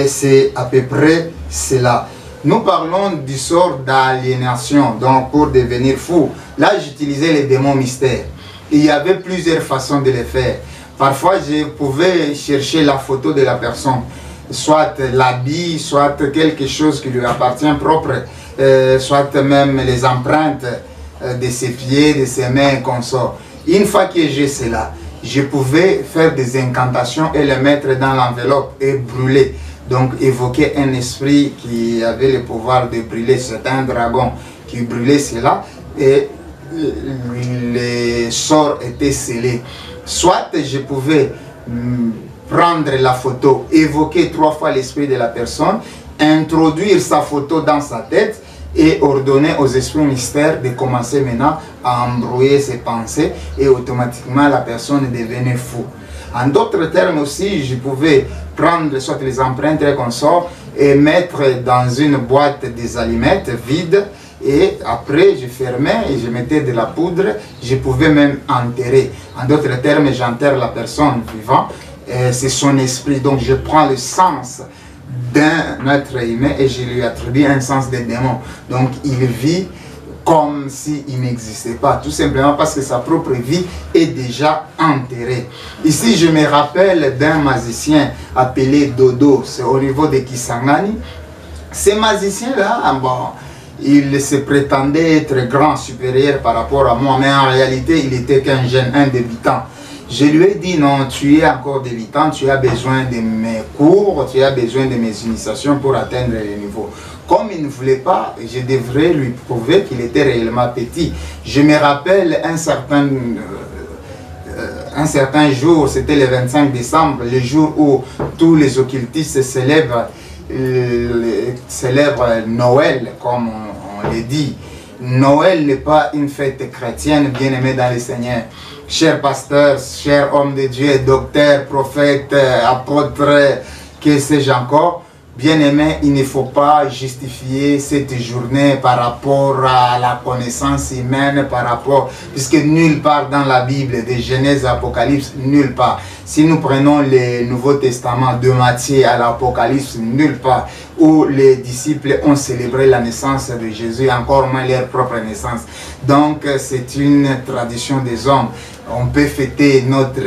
S1: C'est à peu près cela. Nous parlons du sort d'aliénation, donc pour devenir fou. Là, j'utilisais les démons mystères. Il y avait plusieurs façons de les faire. Parfois, je pouvais chercher la photo de la personne, soit l'habit, soit quelque chose qui lui appartient propre, soit même les empreintes de ses pieds, de ses mains, qu'on sort. Une fois que j'ai cela, je pouvais faire des incantations et les mettre dans l'enveloppe et brûler. Donc évoquer un esprit qui avait le pouvoir de brûler. C'est un dragon qui brûlait cela et les sorts étaient scellés. Soit je pouvais prendre la photo, évoquer 3 fois l'esprit de la personne, introduire sa photo dans sa tête et ordonner aux esprits mystères de commencer maintenant à embrouiller ses pensées, et automatiquement la personne devenait fou. En d'autres termes aussi, je pouvais prendre soit les empreintes et consorts et mettre dans une boîte des allumettes vides, et après je fermais et je mettais de la poudre. Je pouvais même enterrer. En d'autres termes, j'enterre la personne vivante, c'est son esprit. Donc je prends le sens d'un être humain et je lui attribue un sens de démon. Donc il vit comme s'il n'existait pas, tout simplement parce que sa propre vie est déjà enterrée. Ici, je me rappelle d'un magicien appelé Dodo, c'est au niveau de Kisangani. Ce magicien-là, bon, il se prétendait être grand, supérieur par rapport à moi, mais en réalité, il était qu'un jeune, un débutant. Je lui ai dit, non, tu es encore débutant, tu as besoin de mes cours, tu as besoin de mes initiations pour atteindre le niveau. Comme il ne voulait pas, je devrais lui prouver qu'il était réellement petit. Je me rappelle un certain jour, c'était le 25 décembre, le jour où tous les occultistes célèbrent Noël, comme on le dit. Noël n'est pas une fête chrétienne bien aimée dans le Seigneur. Chers pasteurs, chers hommes de Dieu, docteurs, prophètes, apôtres, que sais-je encore, bien-aimés, il ne faut pas justifier cette journée par rapport à la connaissance humaine, puisque nulle part dans la Bible, de Genèse à Apocalypse, nulle part. Si nous prenons le Nouveau Testament de Matthieu à l'Apocalypse, nulle part, où les disciples ont célébré la naissance de Jésus, encore moins leur propre naissance. Donc c'est une tradition des hommes. On peut fêter notre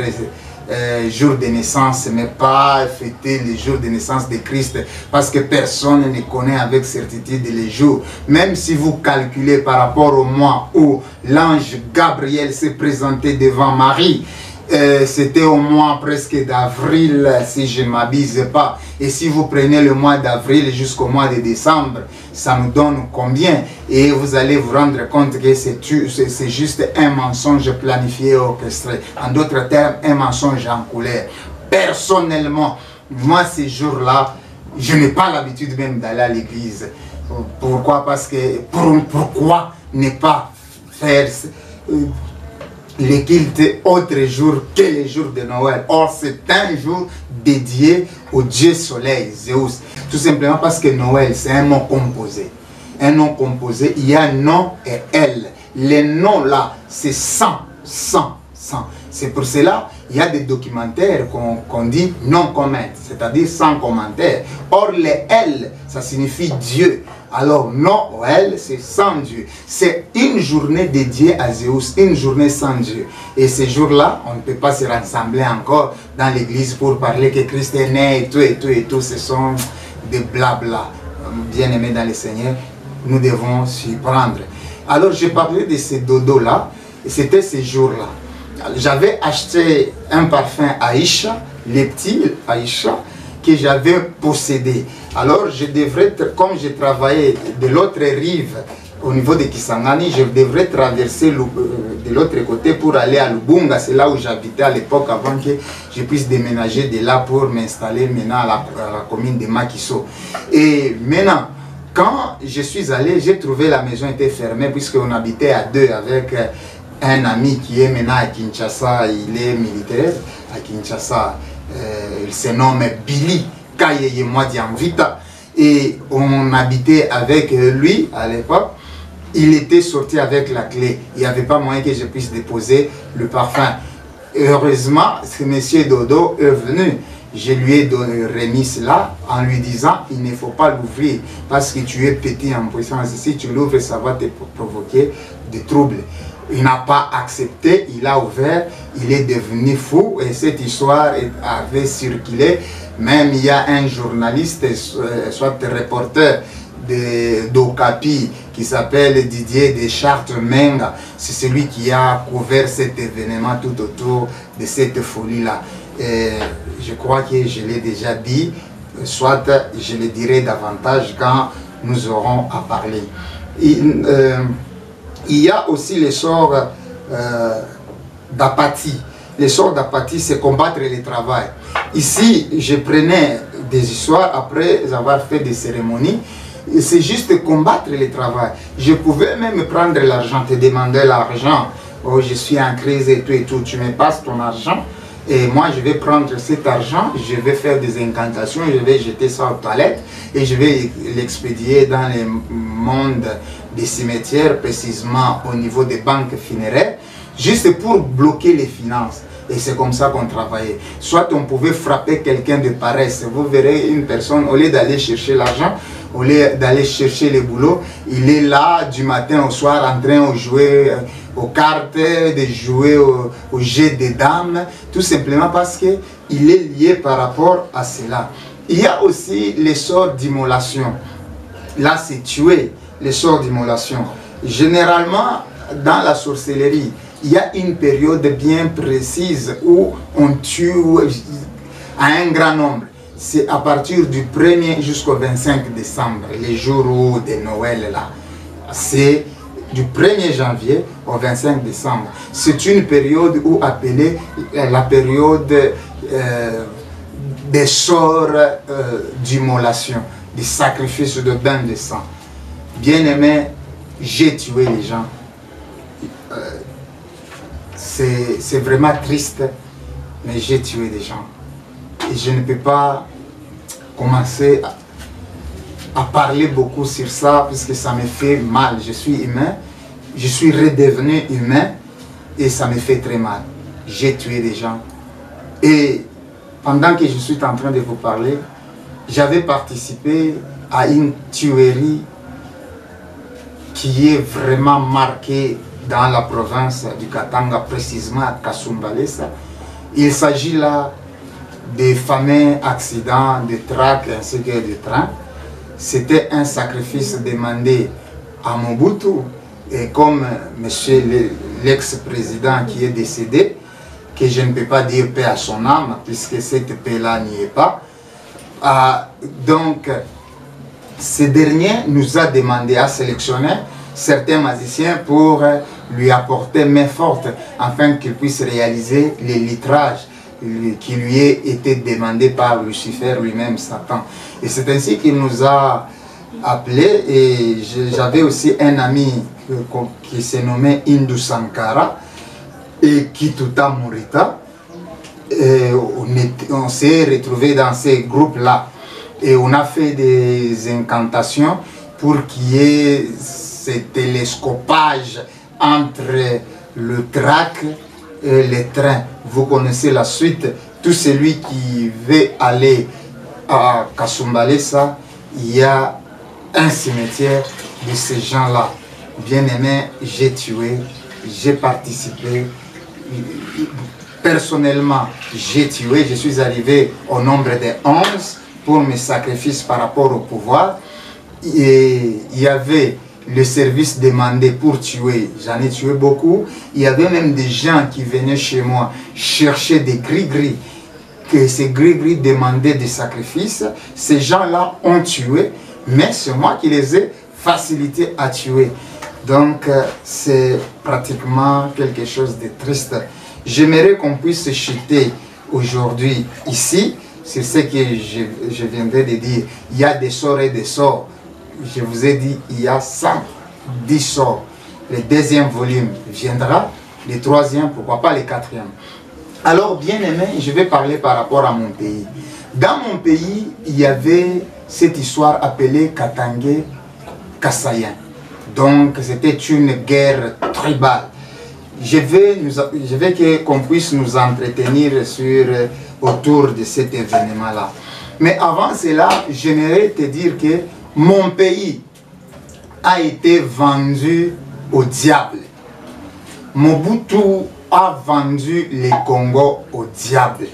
S1: jour de naissance, mais pas fêter le jour de naissance de Christ, parce que personne ne connaît avec certitude les jours. Même si vous calculez par rapport au mois où l'ange Gabriel s'est présenté devant Marie, c'était au mois presque d'avril, si je ne m'abuse pas. Et si vous prenez le mois d'avril jusqu'au mois de décembre, ça nous donne combien? Et vous allez vous rendre compte que c'est juste un mensonge planifié et orchestré. En d'autres termes, un mensonge en couleur. Personnellement, moi, ces jours-là, je n'ai pas l'habitude même d'aller à l'église. Pourquoi? Parce que pourquoi ne pas faire les cultes autres jours que les jours de Noël? Or, c'est un jour dédié au dieu soleil, Zeus. Tout simplement parce que Noël, c'est un nom composé. Un nom composé, il y a nom et elle. Les noms là, c'est 100. C'est pour cela, il y a des documentaires qu'on dit non comment, c'est-à-dire sans commentaire. Or, les L, ça signifie Dieu. Alors, non ou L, c'est sans Dieu. C'est une journée dédiée à Zeus, une journée sans Dieu. Et ces jours-là, on ne peut pas se rassembler encore dans l'église pour parler que Christ est né et tout et tout et tout. Ce sont des blabla. Bien aimés dans le Seigneur, nous devons s'y prendre. Alors, j'ai parlé de ces dodos-là, et c'était ces jours-là. J'avais acheté un parfum Aïcha, les petits Aïcha, que j'avais possédé. Alors je devrais, comme je travaillais de l'autre rive au niveau de Kisangani, je devrais traverser de l'autre côté pour aller à Lubunga. C'est là où j'habitais à l'époque avant que je puisse déménager de là pour m'installer maintenant à la commune de Makiso. Et maintenant, quand je suis allé, j'ai trouvé la maison était fermée puisqu'on habitait à deux avec un ami qui est maintenant à Kinshasa. Il est militaire à Kinshasa. Il se nomme Billy Kayeye Mwadiamvita. Et on habitait avec lui à l'époque. Il était sorti avec la clé. Il n'y avait pas moyen que je puisse déposer le parfum. Heureusement, ce monsieur Dodo est venu. Je lui ai remis cela en lui disant il ne faut pas l'ouvrir parce que tu es petit en puissance. Si tu l'ouvres, ça va te provoquer des troubles. Il n'a pas accepté, il a ouvert, il est devenu fou et cette histoire avait circulé. Même il y a un journaliste, soit reporter d'Okapi qui s'appelle Didier Deschartres-Menga. C'est celui qui a couvert cet événement tout autour de cette folie-là. Je crois que je l'ai déjà dit, soit je le dirai davantage quand nous aurons à parler. Il y a aussi l'essor d'apathie. L'essor d'apathie, c'est combattre le travail. Ici, je prenais des histoires après avoir fait des cérémonies. C'est juste combattre le travail. Je pouvais même prendre l'argent, te demander l'argent. Oh, je suis en crise et tout, tu me passes ton argent. Et moi, je vais prendre cet argent, je vais faire des incantations, je vais jeter ça aux toilettes et je vais l'expédier dans le monde des cimetières, précisément au niveau des banques funéraires, juste pour bloquer les finances. Et c'est comme ça qu'on travaillait. Soit on pouvait frapper quelqu'un de paresse. Vous verrez une personne, au lieu d'aller chercher l'argent, au lieu d'aller chercher le boulot, il est là du matin au soir en train de jouer aux cartes, de jouer au jet des dames, tout simplement parce qu'il est lié par rapport à cela. Il y a aussi l'essor d'immolation. Là, c'est tuer, l'essor d'immolation. Généralement, dans la sorcellerie, il y a une période bien précise où on tue à un grand nombre. C'est à partir du 1er jusqu'au 25 décembre, les jours de Noël là. C'est du 1er janvier au 25 décembre. C'est une période où appelée la période des sorts d'immolation, des sacrifices de bain de sang. Bien aimé, j'ai tué les gens. C'est vraiment triste, mais j'ai tué des gens. Et je ne peux pas commencer à parler beaucoup sur ça, puisque ça me fait mal. Je suis humain, je suis redevenu humain, et ça me fait très mal. J'ai tué des gens. Et pendant que je suis en train de vous parler, j'avais participé à une tuerie qui est vraiment marquée dans la province du Katanga, précisément à Kasumbalesa. Il s'agit là des fameux accidents de track ainsi que de train. C'était un sacrifice demandé à Mobutu, et comme monsieur l'ex-président qui est décédé, que je ne peux pas dire paix à son âme, puisque cette paix-là n'y est pas. Donc, ce dernier nous a demandé à sélectionner certains magiciens pour lui apporter main forte, afin qu'il puisse réaliser les litrages qui lui a été demandé par Lucifer lui-même, Satan. Et c'est ainsi qu'il nous a appelés. Et j'avais aussi un ami qui se nommait Indu Sankara et Kituta Morita. Et on s'est retrouvés dans ces groupes-là. Et on a fait des incantations pour qu'il y ait ce télescopage entre le track et les trains. Vous connaissez la suite. Tout celui qui veut aller à Kasumbalesa, il y a un cimetière de ces gens-là. Bien aimé, j'ai tué, j'ai participé. Personnellement, j'ai tué. Je suis arrivé au nombre de 11 pour mes sacrifices par rapport au pouvoir. Et il y avait le service demandé pour tuer, j'en ai tué beaucoup. Il y avait même des gens qui venaient chez moi chercher des gris-gris, que ces gris-gris demandaient des sacrifices. Ces gens-là ont tué, mais c'est moi qui les ai facilités à tuer. Donc, c'est pratiquement quelque chose de triste. J'aimerais qu'on puisse chuter aujourd'hui ici, c'est ce que je viendrai de dire. Il y a des sorts et des sorts. Je vous ai dit, il y a 110 sorts. Le deuxième volume viendra, le troisième, pourquoi pas le quatrième. Alors, bien aimé, je vais parler par rapport à mon pays. Dans mon pays, il y avait cette histoire appelée Katangé Kassayen. Donc, c'était une guerre tribale. Je vais qu'on puisse nous entretenir autour de cet événement-là. Mais avant cela, j'aimerais te dire que mon pays a été vendu au diable. Mobutu a vendu les Congo au diable.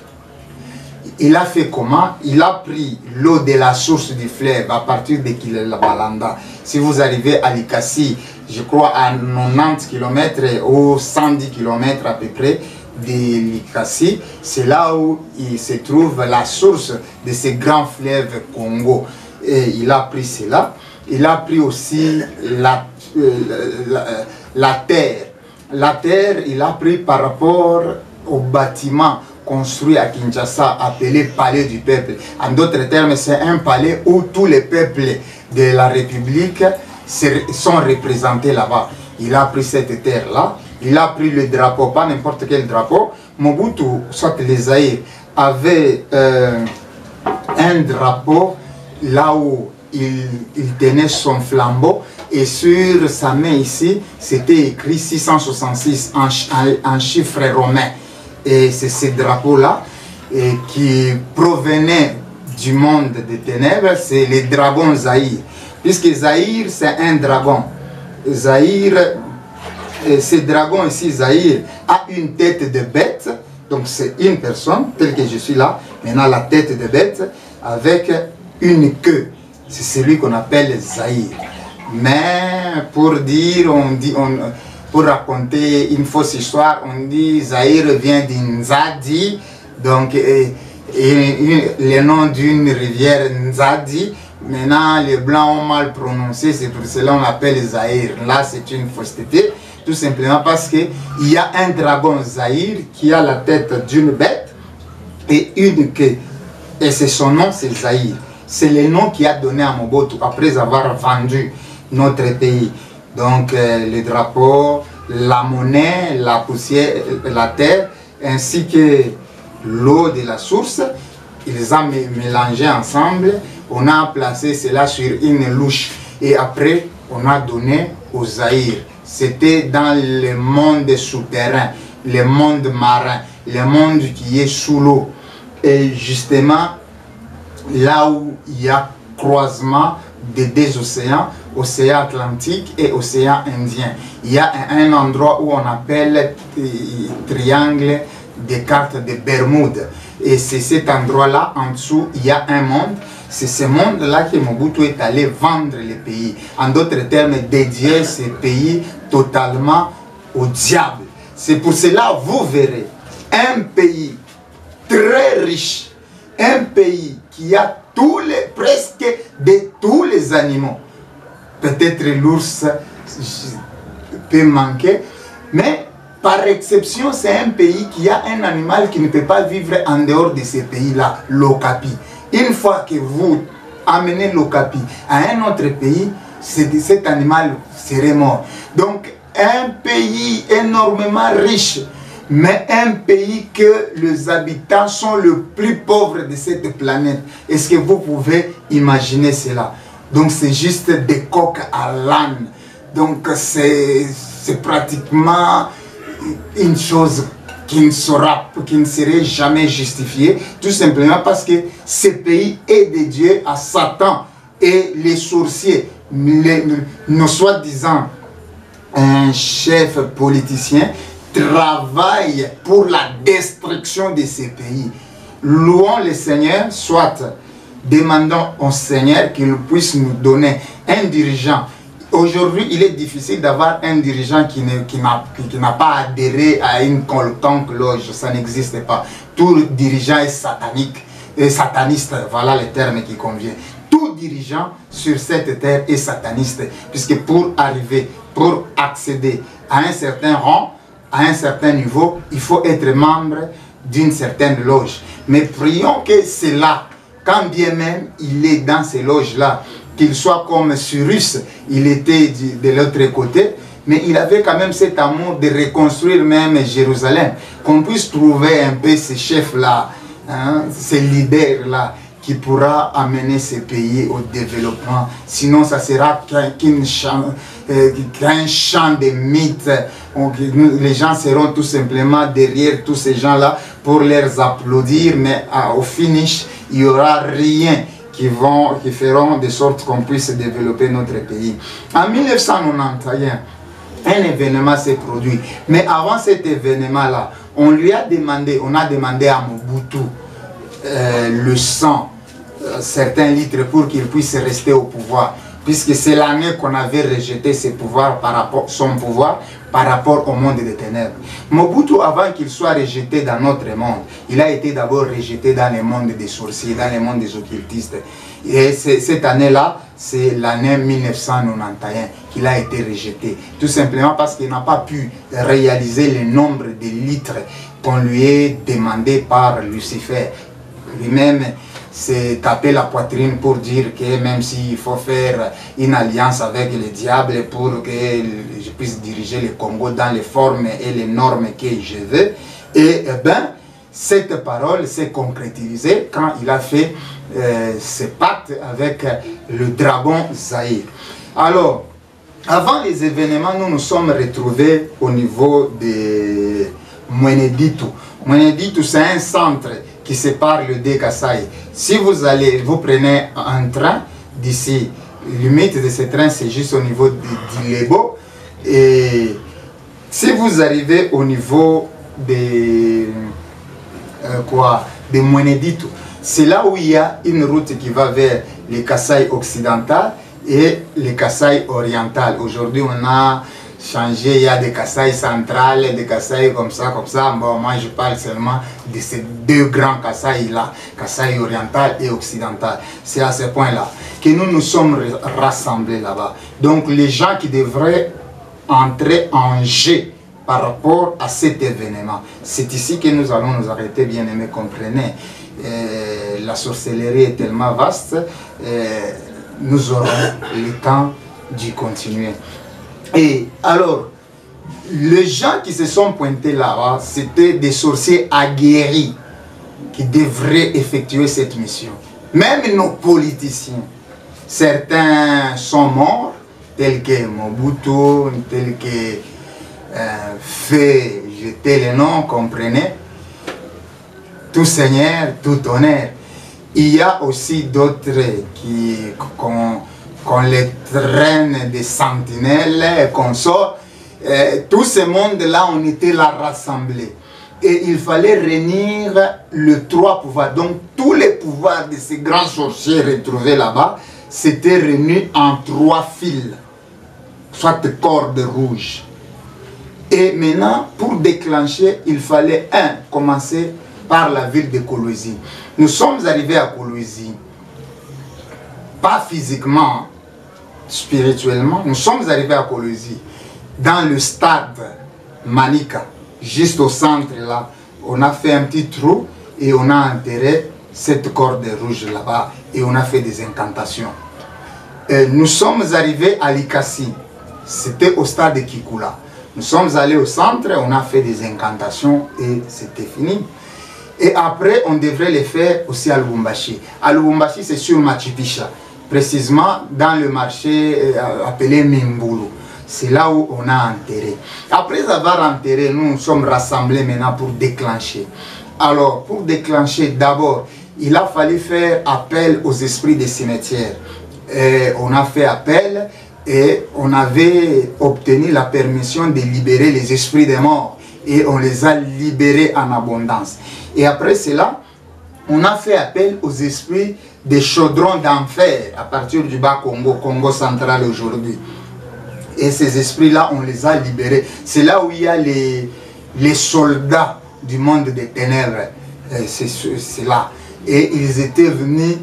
S1: Il a fait comment? Il a pris l'eau de la source du fleuve à partir de Kilabalanda. Si vous arrivez à Likasi, je crois à 90 km ou 110 km à peu près de Likasi, c'est là où il se trouve la source de ce grand fleuve Congo. Et il a pris cela. Il a pris aussi la terre. La terre, il a pris par rapport au bâtiment construit à Kinshasa, appelé Palais du Peuple. En d'autres termes, c'est un palais où tous les peuples de la République sont représentés là-bas. Il a pris cette terre-là, il a pris le drapeau, pas n'importe quel drapeau. Mobutu, soit les Zaïre, avait un drapeau là où il tenait son flambeau, et sur sa main ici, c'était écrit 666 en chiffres romains. Et c'est ce drapeau-là qui provenait du monde des ténèbres, c'est le dragon Zaïre. Puisque Zaïre, c'est un dragon. Zaïre, ce dragon ici, Zaïre, a une tête de bête. Donc c'est une personne, telle que je suis là. Maintenant, la tête de bête avec une queue. C'est celui qu'on appelle Zaïre. Mais pour dire, pour raconter une fausse histoire, on dit Zaïre vient d'Inzadi, donc le nom d'une rivière Nzadi. Maintenant, les Blancs ont mal prononcé, c'est pour cela qu'on appelle Zaïre. Là, c'est une fausseté, tout simplement parce qu'il y a un dragon Zaïre qui a la tête d'une bête et une queue. Et c'est son nom, c'est Zaïre. C'est le nom qu'il a donné à Mobutu après avoir vendu notre pays. Donc le drapeau, la monnaie, la poussière, la terre, ainsi que l'eau de la source, ils ont mélangé ensemble. On a placé cela sur une louche et après on a donné aux Zaïre. C'était dans le monde souterrain, le monde marin, le monde qui est sous l'eau. Et justement, là où il y a croisement des deux océans, océan Atlantique et océan Indien. Il y a un endroit où on appelle triangle des cartes de Bermude. Et c'est cet endroit-là, en dessous, il y a un monde. C'est ce monde-là que Mobutu est allé vendre les pays. En d'autres termes, dédier ces pays totalement au diable. C'est pour cela, vous verrez, un pays très riche, un pays qui a presque de tous les animaux. Peut-être l'ours peut manquer, mais par exception, c'est un pays qui a un animal qui ne peut pas vivre en dehors de ces pays-là, l'okapi. Une fois que vous amenez l'okapi à un autre pays, cet animal serait mort. Donc, un pays énormément riche, mais un pays que les habitants sont le plus pauvres de cette planète. Est-ce que vous pouvez imaginer cela? Donc c'est juste des coqs à l'âne. Donc c'est pratiquement une chose qui ne serait jamais justifiée. Tout simplement parce que ce pays est dédié à Satan et les sorciers, nos soi-disant un chef politicien, travaille pour la destruction de ces pays. Louons le Seigneur, soit demandons au Seigneur qu'il puisse nous donner un dirigeant. Aujourd'hui, il est difficile d'avoir un dirigeant qui n'a pas adhéré à une quelconque loge. Ça n'existe pas. Tout dirigeant est satanique, et sataniste, voilà le terme qui convient. Tout dirigeant sur cette terre est sataniste, puisque pour arriver pour accéder à un certain rang, à un certain niveau, il faut être membre d'une certaine loge. Mais prions que cela, quand bien même il est dans ces loges-là, qu'il soit comme Cyrus, il était de l'autre côté, mais il avait quand même cet amour de reconstruire même Jérusalem, qu'on puisse trouver un peu ces chefs-là, hein, ces leaders-là, qui pourra amener ces pays au développement. Sinon, ça sera qu'un champ de mythes. Les gens seront tout simplement derrière tous ces gens-là pour les applaudir, mais au finish, il n'y aura rien qui feront de sorte qu'on puisse développer notre pays. En 1991, un événement s'est produit. Mais avant cet événement-là, on a demandé à Mobutu le sang, certains litres pour qu'il puisse rester au pouvoir, puisque c'est l'année qu'on avait rejeté son pouvoir par rapport au monde des ténèbres. Mobutu, avant qu'il soit rejeté dans notre monde, il a été d'abord rejeté dans le monde des sorciers, dans le monde des occultistes. Et cette année-là, c'est l'année 1991 qu'il a été rejeté. Tout simplement parce qu'il n'a pas pu réaliser le nombre de litres qu'on lui a demandé par Lucifer. Lui-même s'est tapé la poitrine pour dire que même s'il faut faire une alliance avec le diable pour que je puisse diriger le Congo dans les formes et les normes que je veux, et bien, cette parole s'est concrétisée quand il a fait ses pactes avec le dragon Zahir. Alors, avant les événements, nous nous sommes retrouvés au niveau de Mweneditu. Mweneditu, c'est un centre qui sépare le deux Kasai. Si vous prenez un train d'ici, limite de ce train, c'est juste au niveau d'Ilebo. Et si vous arrivez au niveau de Mweneditu, c'est là où il y a une route qui va vers le Kasai occidental et le Kasai oriental. Aujourd'hui, on a changé, il y a des Kasai centrales, des Kasai comme ça. Bon, moi, je parle seulement de ces deux grands Kasai-là, Kasai oriental et occidental. C'est à ce point-là que nous nous sommes rassemblés là-bas. Donc, les gens qui devraient entrer en jeu par rapport à cet événement, c'est ici que nous allons nous arrêter, bien aimés, comprenez. La sorcellerie est tellement vaste, nous aurons le temps d'y continuer. Et alors, les gens qui se sont pointés là-bas, c'était des sorciers aguerris qui devraient effectuer cette mission. Même nos politiciens, certains sont morts, tels que Mobutu, tels que fait jeter les noms, comprenez. Tout seigneur, tout honneur. Il y a aussi d'autres qu'on les traîne des sentinelles et qu'on sort. Tout ce monde-là, on était là rassemblés. Et il fallait réunir les trois pouvoirs. Donc, tous les pouvoirs de ces grands sorciers retrouvés là-bas, s'étaient réunis en 3 fils, soit cordes rouges. Et maintenant, pour déclencher, il fallait commencer par la ville de Kolwezi. Nous sommes arrivés à Kolwezi, pas physiquement, spirituellement. Nous sommes arrivés à Kolwezi, dans le stade Manika, juste au centre là. On a fait un petit trou et on a enterré cette corde rouge là-bas et on a fait des incantations. Nous sommes arrivés à Likasi, c'était au stade de Kikula. Nous sommes allés au centre, on a fait des incantations et c'était fini. Et après, on devrait les faire aussi à Lubumbashi. À Lubumbashi, c'est sur Machu Picchu, précisément dans le marché appelé Mimbulu. C'est là où on a enterré. Après avoir enterré, nous nous sommes rassemblés maintenant pour déclencher. Alors, pour déclencher, d'abord, il a fallu faire appel aux esprits des cimetières. Et on a fait appel et on avait obtenu la permission de libérer les esprits des morts. Et on les a libérés en abondance. Et après cela, on a fait appel aux esprits des chaudrons d'enfer à partir du bas Congo, Congo central aujourd'hui. Et ces esprits-là, on les a libérés. C'est là où il y a les soldats du monde des ténèbres. C'est là. Et ils étaient venus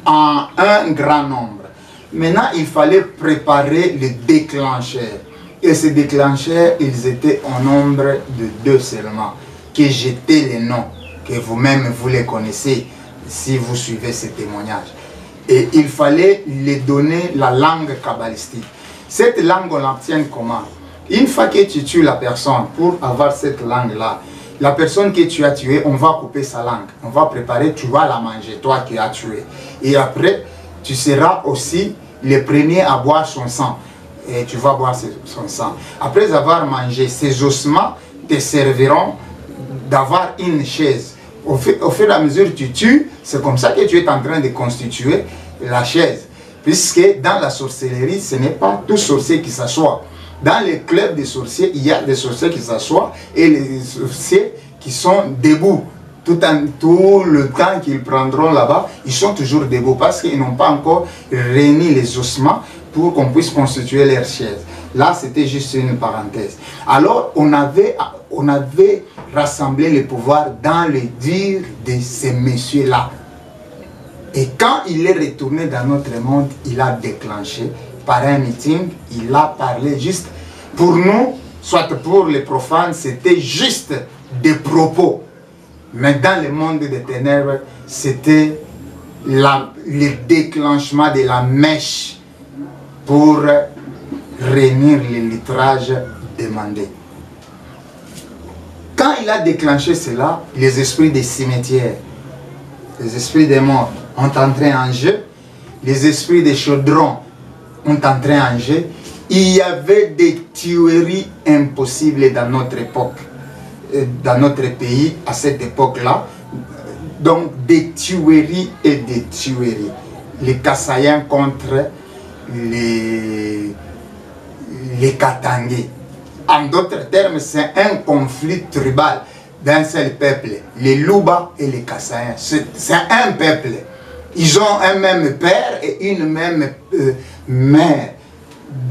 S1: en un grand nombre. Maintenant, il fallait préparer le déclencheur. et se déclenchèrent, ils étaient au nombre de 2 seulement, que j'étais les noms, que vous-même vous les connaissez, si vous suivez ces témoignages. Et il fallait les donner la langue kabbalistique. Cette langue, on l'obtient comment? Une fois que tu tues la personne, pour avoir cette langue-là, la personne que tu as tuée, on va couper sa langue. On va préparer, tu vas la manger, toi qui as tué. Et après, tu seras aussi le premier à boire son sang. Et tu vas boire son sang. Après avoir mangé, ces ossements te serviront d'avoir une chaise. Au fur et à mesure que tu tues, c'est comme ça que tu es en train de constituer la chaise. Puisque dans la sorcellerie, ce n'est pas tout sorcier qui s'assoit. Dans les clubs des sorciers, il y a des sorciers qui s'assoient et les sorciers qui sont debout. Tout le temps qu'ils prendront là-bas, ils sont toujours debout parce qu'ils n'ont pas encore réuni les ossements pour qu'on puisse constituer leur chaise. Là, c'était juste une parenthèse. Alors, on avait rassemblé les pouvoirs dans le dire de ces messieurs-là. Et quand il est retourné dans notre monde, il a déclenché par un meeting, il a parlé juste pour nous, soit pour les profanes, c'était juste des propos. Mais dans le monde des ténèbres, c'était le déclenchement de la mèche pour réunir les litrages demandés. Quand il a déclenché cela, les esprits des cimetières, les esprits des morts ont entré en jeu, les esprits des chaudrons ont entré en jeu. Il y avait des tueries impossibles dans notre époque, dans notre pays à cette époque-là. Donc des tueries et des tueries. Les Kassaïens contre les Katangais. En d'autres termes, c'est un conflit tribal d'un seul peuple. Les Luba et les Kassaïens. C'est un peuple. Ils ont un même père et une même mère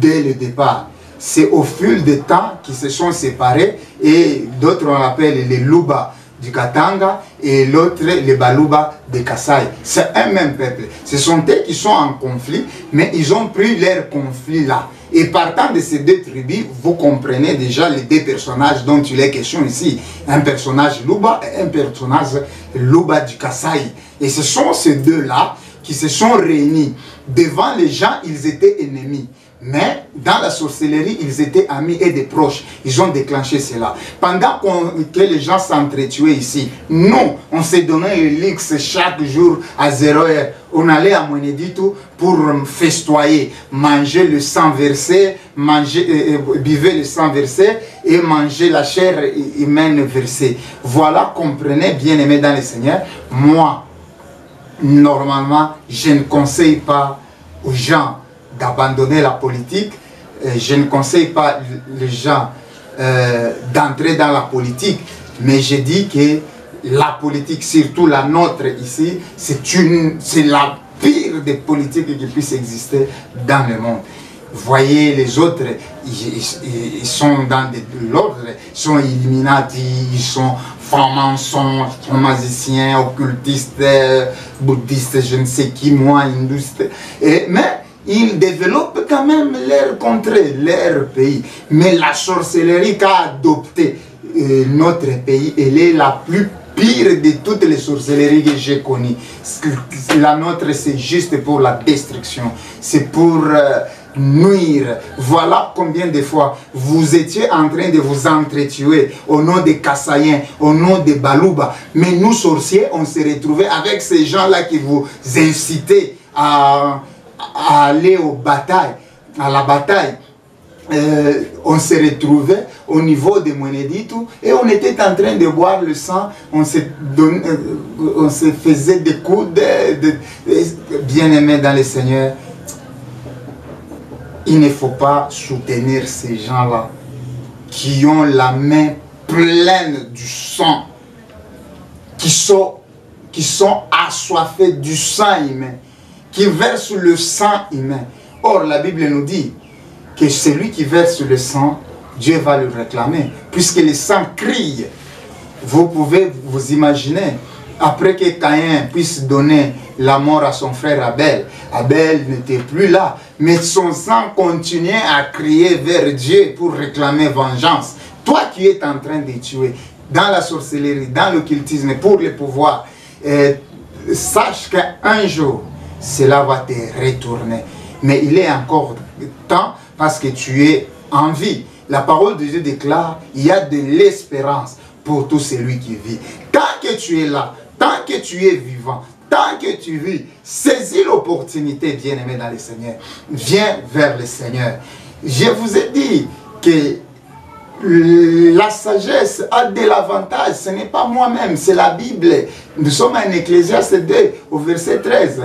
S1: dès le départ. C'est au fil du temps qu'ils se sont séparés et d'autres on l'appelle les Luba du Katanga et l'autre les Baluba de Kasaï. C'est un même peuple. Ce sont eux qui sont en conflit, mais ils ont pris leur conflit là. Et partant de ces 2 tribus, vous comprenez déjà les 2 personnages dont il est question ici. Un personnage Luba et un personnage Luba du Kasaï. Et ce sont ces 2-là qui se sont réunis. Devant les gens, ils étaient ennemis. Mais dans la sorcellerie, ils étaient amis et des proches. Ils ont déclenché cela. Pendant que les gens s'entretuaient ici, nous, on s'est donné l'X chaque jour à 0h. On allait à Mweneditu pour festoyer, manger le sang versé, buvez le sang versé et manger la chair humaine versée. Voilà, comprenez, bien-aimés dans le Seigneur, moi, normalement, je ne conseille pas aux gens d'abandonner la politique. Je ne conseille pas les gens d'entrer dans la politique, mais je dis que la politique, surtout la nôtre ici, c'est la pire des politiques qui puisse exister dans le monde. Voyez les autres, ils sont dans l'ordre, ils sont Illuminati, ils sont francs-maçons, magiciens, occultistes, bouddhistes, je ne sais qui, moi, hindouistes. Mais ils développent quand même leur contrée, leur pays. Mais la sorcellerie qu'a adopté notre pays, elle est la plus pire de toutes les sorcelleries que j'ai connues. La nôtre, c'est juste pour la destruction. C'est pour nuire. Voilà combien de fois vous étiez en train de vous entretuer au nom des Kassaïens, au nom des Baluba. Mais nous, sorciers, on s'est retrouvés avec ces gens-là qui vous incitaient à aller aux batailles, à la bataille. On s'est retrouvés au niveau de Mweneditu et on était en train de boire le sang, on se faisait des coups bien-aimés dans le Seigneur. Il ne faut pas soutenir ces gens-là qui ont la main pleine du sang, qui sont assoiffés du sang humain, qui versent le sang humain. Or, la Bible nous dit que celui qui verse le sang, Dieu va le réclamer, puisque le sang crie. Vous pouvez vous imaginer après que Caïn puisse donner la mort à son frère Abel, Abel n'était plus là, mais son sang continuait à crier vers Dieu pour réclamer vengeance. Toi qui es en train de tuer, dans la sorcellerie, dans l'occultisme, pour le pouvoir, sache qu'un jour, cela va te retourner. Mais il est encore temps parce que tu es en vie. La parole de Dieu déclare, il y a de l'espérance pour tout celui qui vit. Tant que tu es là, tant que tu es vivant, tant que tu vis, saisis l'opportunité, bien-aimé dans le Seigneur. Viens vers le Seigneur. Je vous ai dit que la sagesse a de l'avantage. Ce n'est pas moi-même, c'est la Bible. Nous sommes en Ecclésiaste 2, au verset 13.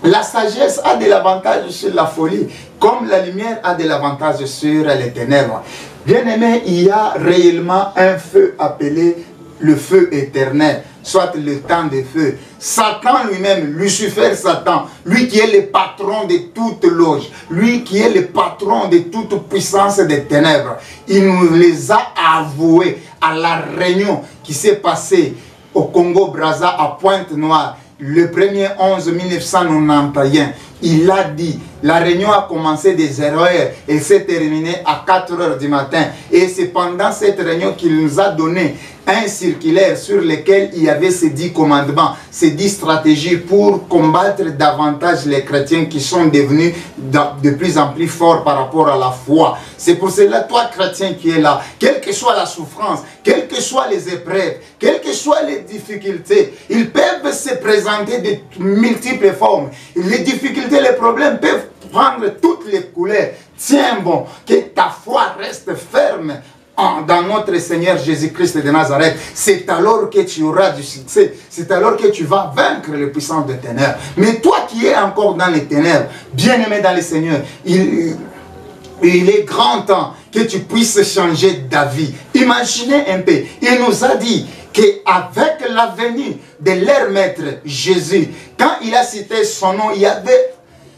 S1: La sagesse a de l'avantage sur la folie, comme la lumière a de l'avantage sur les ténèbres. Bien-aimé, il y a réellement un feu appelé le feu éternel, soit le temps de feu. Satan lui-même, Lucifer Satan, lui qui est le patron de toute loge, lui qui est le patron de toute puissance des ténèbres, il nous les a avoués à la réunion qui s'est passée au Congo-Brazza à Pointe-Noire, le 1er 11 1991. Il a dit, la réunion a commencé des 0 heures et s'est terminée à 4 heures du matin. Et c'est pendant cette réunion qu'il nous a donné un circulaire sur lequel il y avait ces 10 commandements, ces 10 stratégies pour combattre davantage les chrétiens qui sont devenus de plus en plus forts par rapport à la foi. C'est pour cela, toi chrétien qui es là, quelle que soit la souffrance, quelles que soient les épreuves, quelles que soient les difficultés, ils peuvent se présenter de multiples formes. Les difficultés, les problèmes peuvent prendre toutes les couleurs. Tiens bon, que ta foi reste ferme dans notre Seigneur Jésus-Christ de Nazareth. C'est alors que tu auras du succès. C'est alors que tu vas vaincre les puissances des ténèbres. Mais toi qui es encore dans les ténèbres, bien-aimé dans le Seigneur, il est grand temps que tu puisses changer d'avis. Imaginez un peu, il nous a dit qu'avec la venue de leur maître Jésus, quand il a cité son nom, il y avait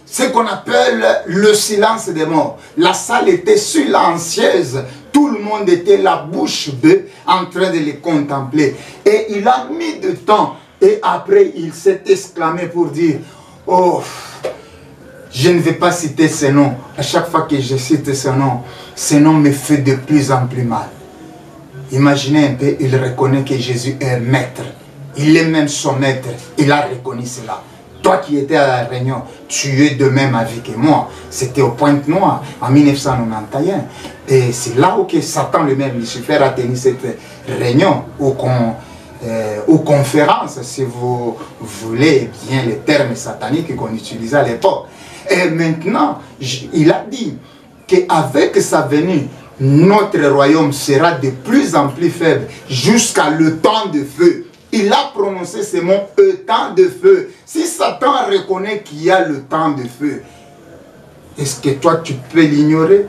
S1: ce qu'on appelle le silence des morts. La salle était silencieuse. Tout le monde était la bouche bée en train de les contempler. Et il a mis du temps. Et après, il s'est exclamé pour dire, oh, je ne vais pas citer ce nom. À chaque fois que je cite ce nom me fait de plus en plus mal. Imaginez un peu, il reconnaît que Jésus est maître. Il est même son maître. Il a reconnu cela. Toi qui étais à la réunion, tu es de même avis que moi. C'était au Pointe-Noire en 1991. Et c'est là où que Satan lui-même, Lucifer, a tenu cette réunion aux conférences, si vous voulez bien les termes sataniques qu'on utilisait à l'époque. Et maintenant, il a dit qu'avec sa venue, notre royaume sera de plus en plus faible jusqu'à le temps de feu. Il a prononcé ces mots, le temps de feu. Si Satan reconnaît qu'il y a le temps de feu, est-ce que toi tu peux l'ignorer?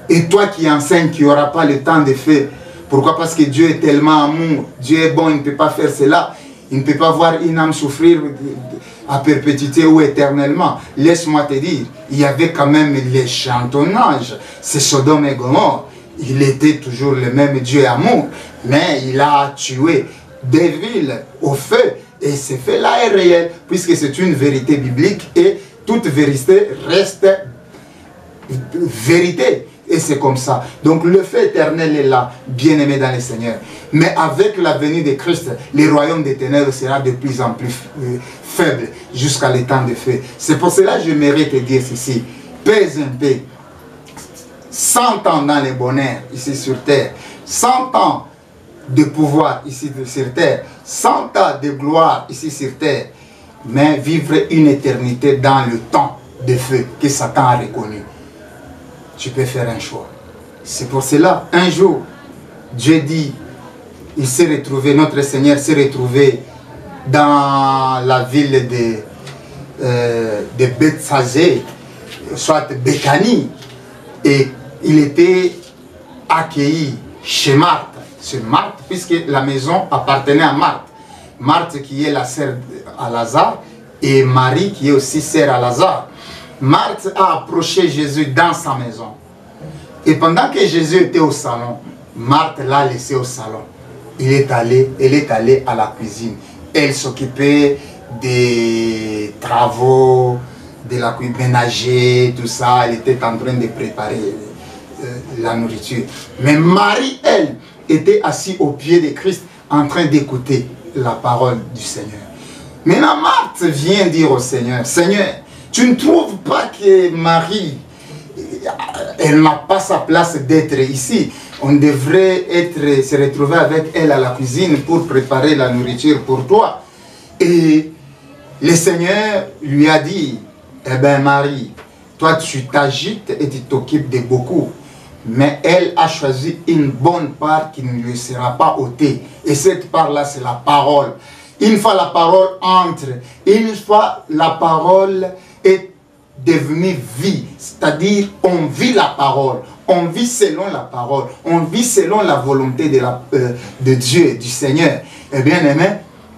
S1: Et toi qui enseignes qu'il n'y aura pas le temps de feu, pourquoi? Parce que Dieu est tellement amour, Dieu est bon, il ne peut pas faire cela. Il ne peut pas voir une âme souffrir à perpétuité ou éternellement. Laisse-moi te dire, il y avait quand même l'échantillonnage. C'est Sodome et Gomorrhe. Il était toujours le même Dieu amour, mais il a tué des villes au feu. Et ce fait-là est réel, puisque c'est une vérité biblique et toute vérité reste vérité. Et c'est comme ça. Donc le feu éternel est là, bien-aimé dans le Seigneur. Mais avec la venue de Christ, le royaume des ténèbres sera de plus en plus faible jusqu'à le temps de feu. C'est pour cela que je mérite de dire ceci. Pèse un peu. 100 ans dans le bonheur ici sur terre. 100 ans de pouvoir ici sur terre. 100 ans de gloire ici sur terre. Mais vivre une éternité dans le temps de feu que Satan a reconnu. Tu peux faire un choix. C'est pour cela, un jour, Dieu dit, il s'est retrouvé, notre Seigneur s'est retrouvé dans la ville de Bethsagée, soit Béthanie, et il était accueilli chez Marthe. C'est Marthe, puisque la maison appartenait à Marthe. Marthe qui est la sœur à Lazare, et Marie qui est aussi sœur à Lazare. Marthe a approché Jésus dans sa maison. Et pendant que Jésus était au salon, Marthe l'a laissé au salon. elle est allée à la cuisine. Elle s'occupait des travaux, de la cuisine, ménager, tout ça. Elle était en train de préparer la nourriture. Mais Marie, elle, était assise au pied de Christ en train d'écouter la parole du Seigneur. Maintenant, Marthe vient dire au Seigneur, Seigneur, tu ne trouves pas que Marie, elle n'a pas sa place d'être ici. On devrait se retrouver avec elle à la cuisine pour préparer la nourriture pour toi. Et le Seigneur lui a dit, eh bien Marie, toi tu t'agites et tu t'occupes de beaucoup. Mais elle a choisi une bonne part qui ne lui sera pas ôtée. Et cette part-là, c'est la parole. Une fois la parole entre, une fois la parole est devenue vie, c'est-à-dire on vit la parole, on vit selon la parole, on vit selon la volonté de Dieu, du Seigneur. Eh bien aimé,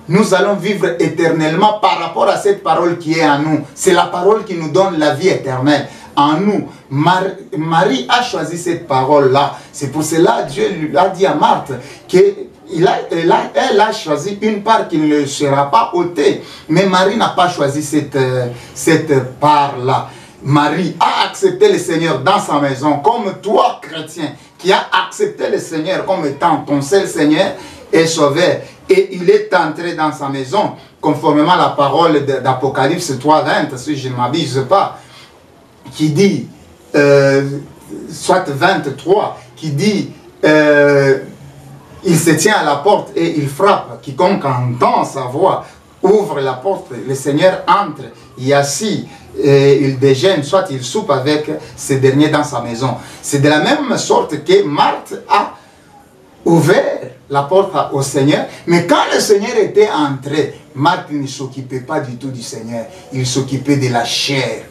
S1: nous allons vivre éternellement par rapport à cette parole qui est en nous. C'est la parole qui nous donne la vie éternelle. En nous, Marie a choisi cette parole-là. C'est pour cela que Dieu lui a dit à Marthe qu'elle a choisi une part qui ne sera pas ôtée. Mais Marie n'a pas choisi cette part-là. Marie a accepté le Seigneur dans sa maison, comme toi, chrétien, qui a accepté le Seigneur comme étant ton seul Seigneur et sauveur. Et il est entré dans sa maison, conformément à la parole d'Apocalypse 3:20, si je ne m'abuse pas, qui dit, soit 23, qui dit, il se tient à la porte et il frappe. Quiconque entend sa voix, ouvre la porte, le Seigneur entre, il est assis, il déjeune, soit il soupe avec ces derniers dans sa maison. C'est de la même sorte que Marthe a ouvert la porte au Seigneur, mais quand le Seigneur était entré, Marthe ne s'occupait pas du tout du Seigneur, il s'occupait de la chair,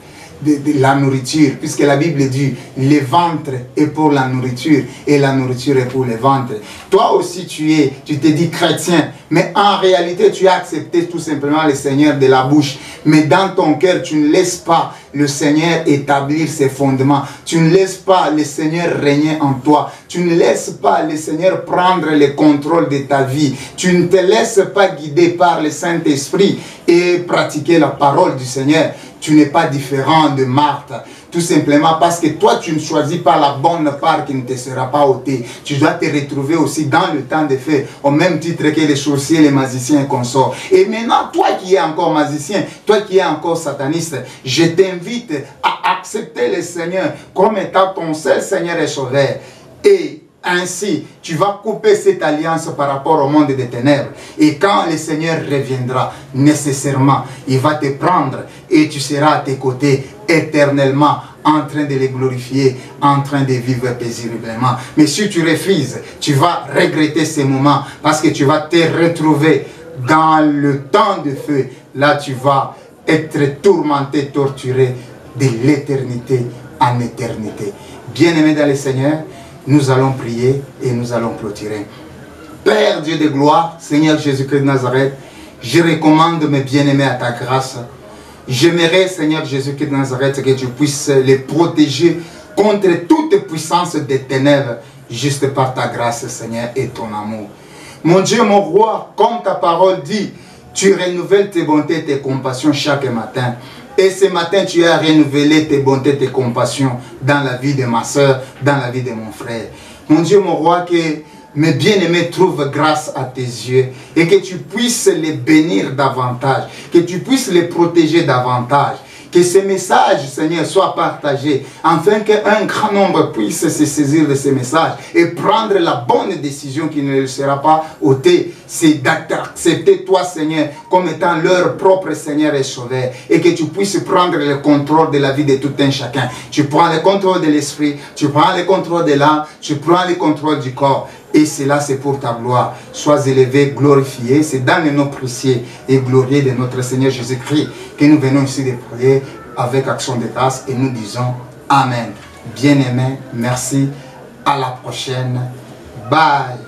S1: de la nourriture, puisque la Bible dit le ventre est pour la nourriture et la nourriture est pour le ventre. Toi aussi tu te dis chrétien, mais en réalité tu as accepté tout simplement le Seigneur de la bouche, mais dans ton cœur tu ne laisses pas le Seigneur établir ses fondements, tu ne laisses pas le Seigneur régner en toi, tu ne laisses pas le Seigneur prendre le contrôle de ta vie, tu ne te laisses pas guider par le Saint-Esprit et pratiquer la parole du Seigneur. Tu n'es pas différent de Marthe, tout simplement parce que toi tu ne choisis pas la bonne part qui ne te sera pas ôtée. Tu dois te retrouver aussi dans le temps de feu, au même titre que les sorciers, les magiciens et consorts. Et maintenant, toi qui es encore magicien, toi qui es encore sataniste, je t'invite à accepter le Seigneur comme étant ton seul Seigneur et Sauveur. Et ainsi, tu vas couper cette alliance par rapport au monde des ténèbres. Et quand le Seigneur reviendra, nécessairement, il va te prendre et tu seras à tes côtés éternellement, en train de les glorifier, en train de vivre paisiblement. Mais si tu refuses, tu vas regretter ces moments parce que tu vas te retrouver dans le temps de feu. Là, tu vas être tourmenté, torturé de l'éternité en éternité. Bien-aimé dans le Seigneur, nous allons prier et nous allons clôturer. Père Dieu de gloire, Seigneur Jésus-Christ de Nazareth, je recommande mes bien-aimés à ta grâce. J'aimerais, Seigneur Jésus-Christ de Nazareth, que tu puisses les protéger contre toute puissance des ténèbres, juste par ta grâce, Seigneur, et ton amour. Mon Dieu, mon roi, comme ta parole dit, tu renouvelles tes bontés et tes compassions chaque matin. Et ce matin, tu as renouvelé tes bontés, tes compassions dans la vie de ma soeur, dans la vie de mon frère. Mon Dieu, mon roi, que mes bien-aimés trouvent grâce à tes yeux et que tu puisses les bénir davantage, que tu puisses les protéger davantage. Que ces messages, Seigneur, soient partagés, afin qu'un grand nombre puisse se saisir de ces messages et prendre la bonne décision qui ne leur sera pas ôtée. C'est d'accepter toi, Seigneur, comme étant leur propre Seigneur et Sauveur. Et que tu puisses prendre le contrôle de la vie de tout un chacun. Tu prends le contrôle de l'esprit, tu prends le contrôle de l'âme, tu prends le contrôle du corps. Et cela, c'est pour ta gloire. Sois élevé, glorifié. C'est dans le nom précieux et glorieux de notre Seigneur Jésus-Christ que nous venons ici de prier avec action de grâce et nous disons Amen. Bien-aimés, merci. À la prochaine. Bye.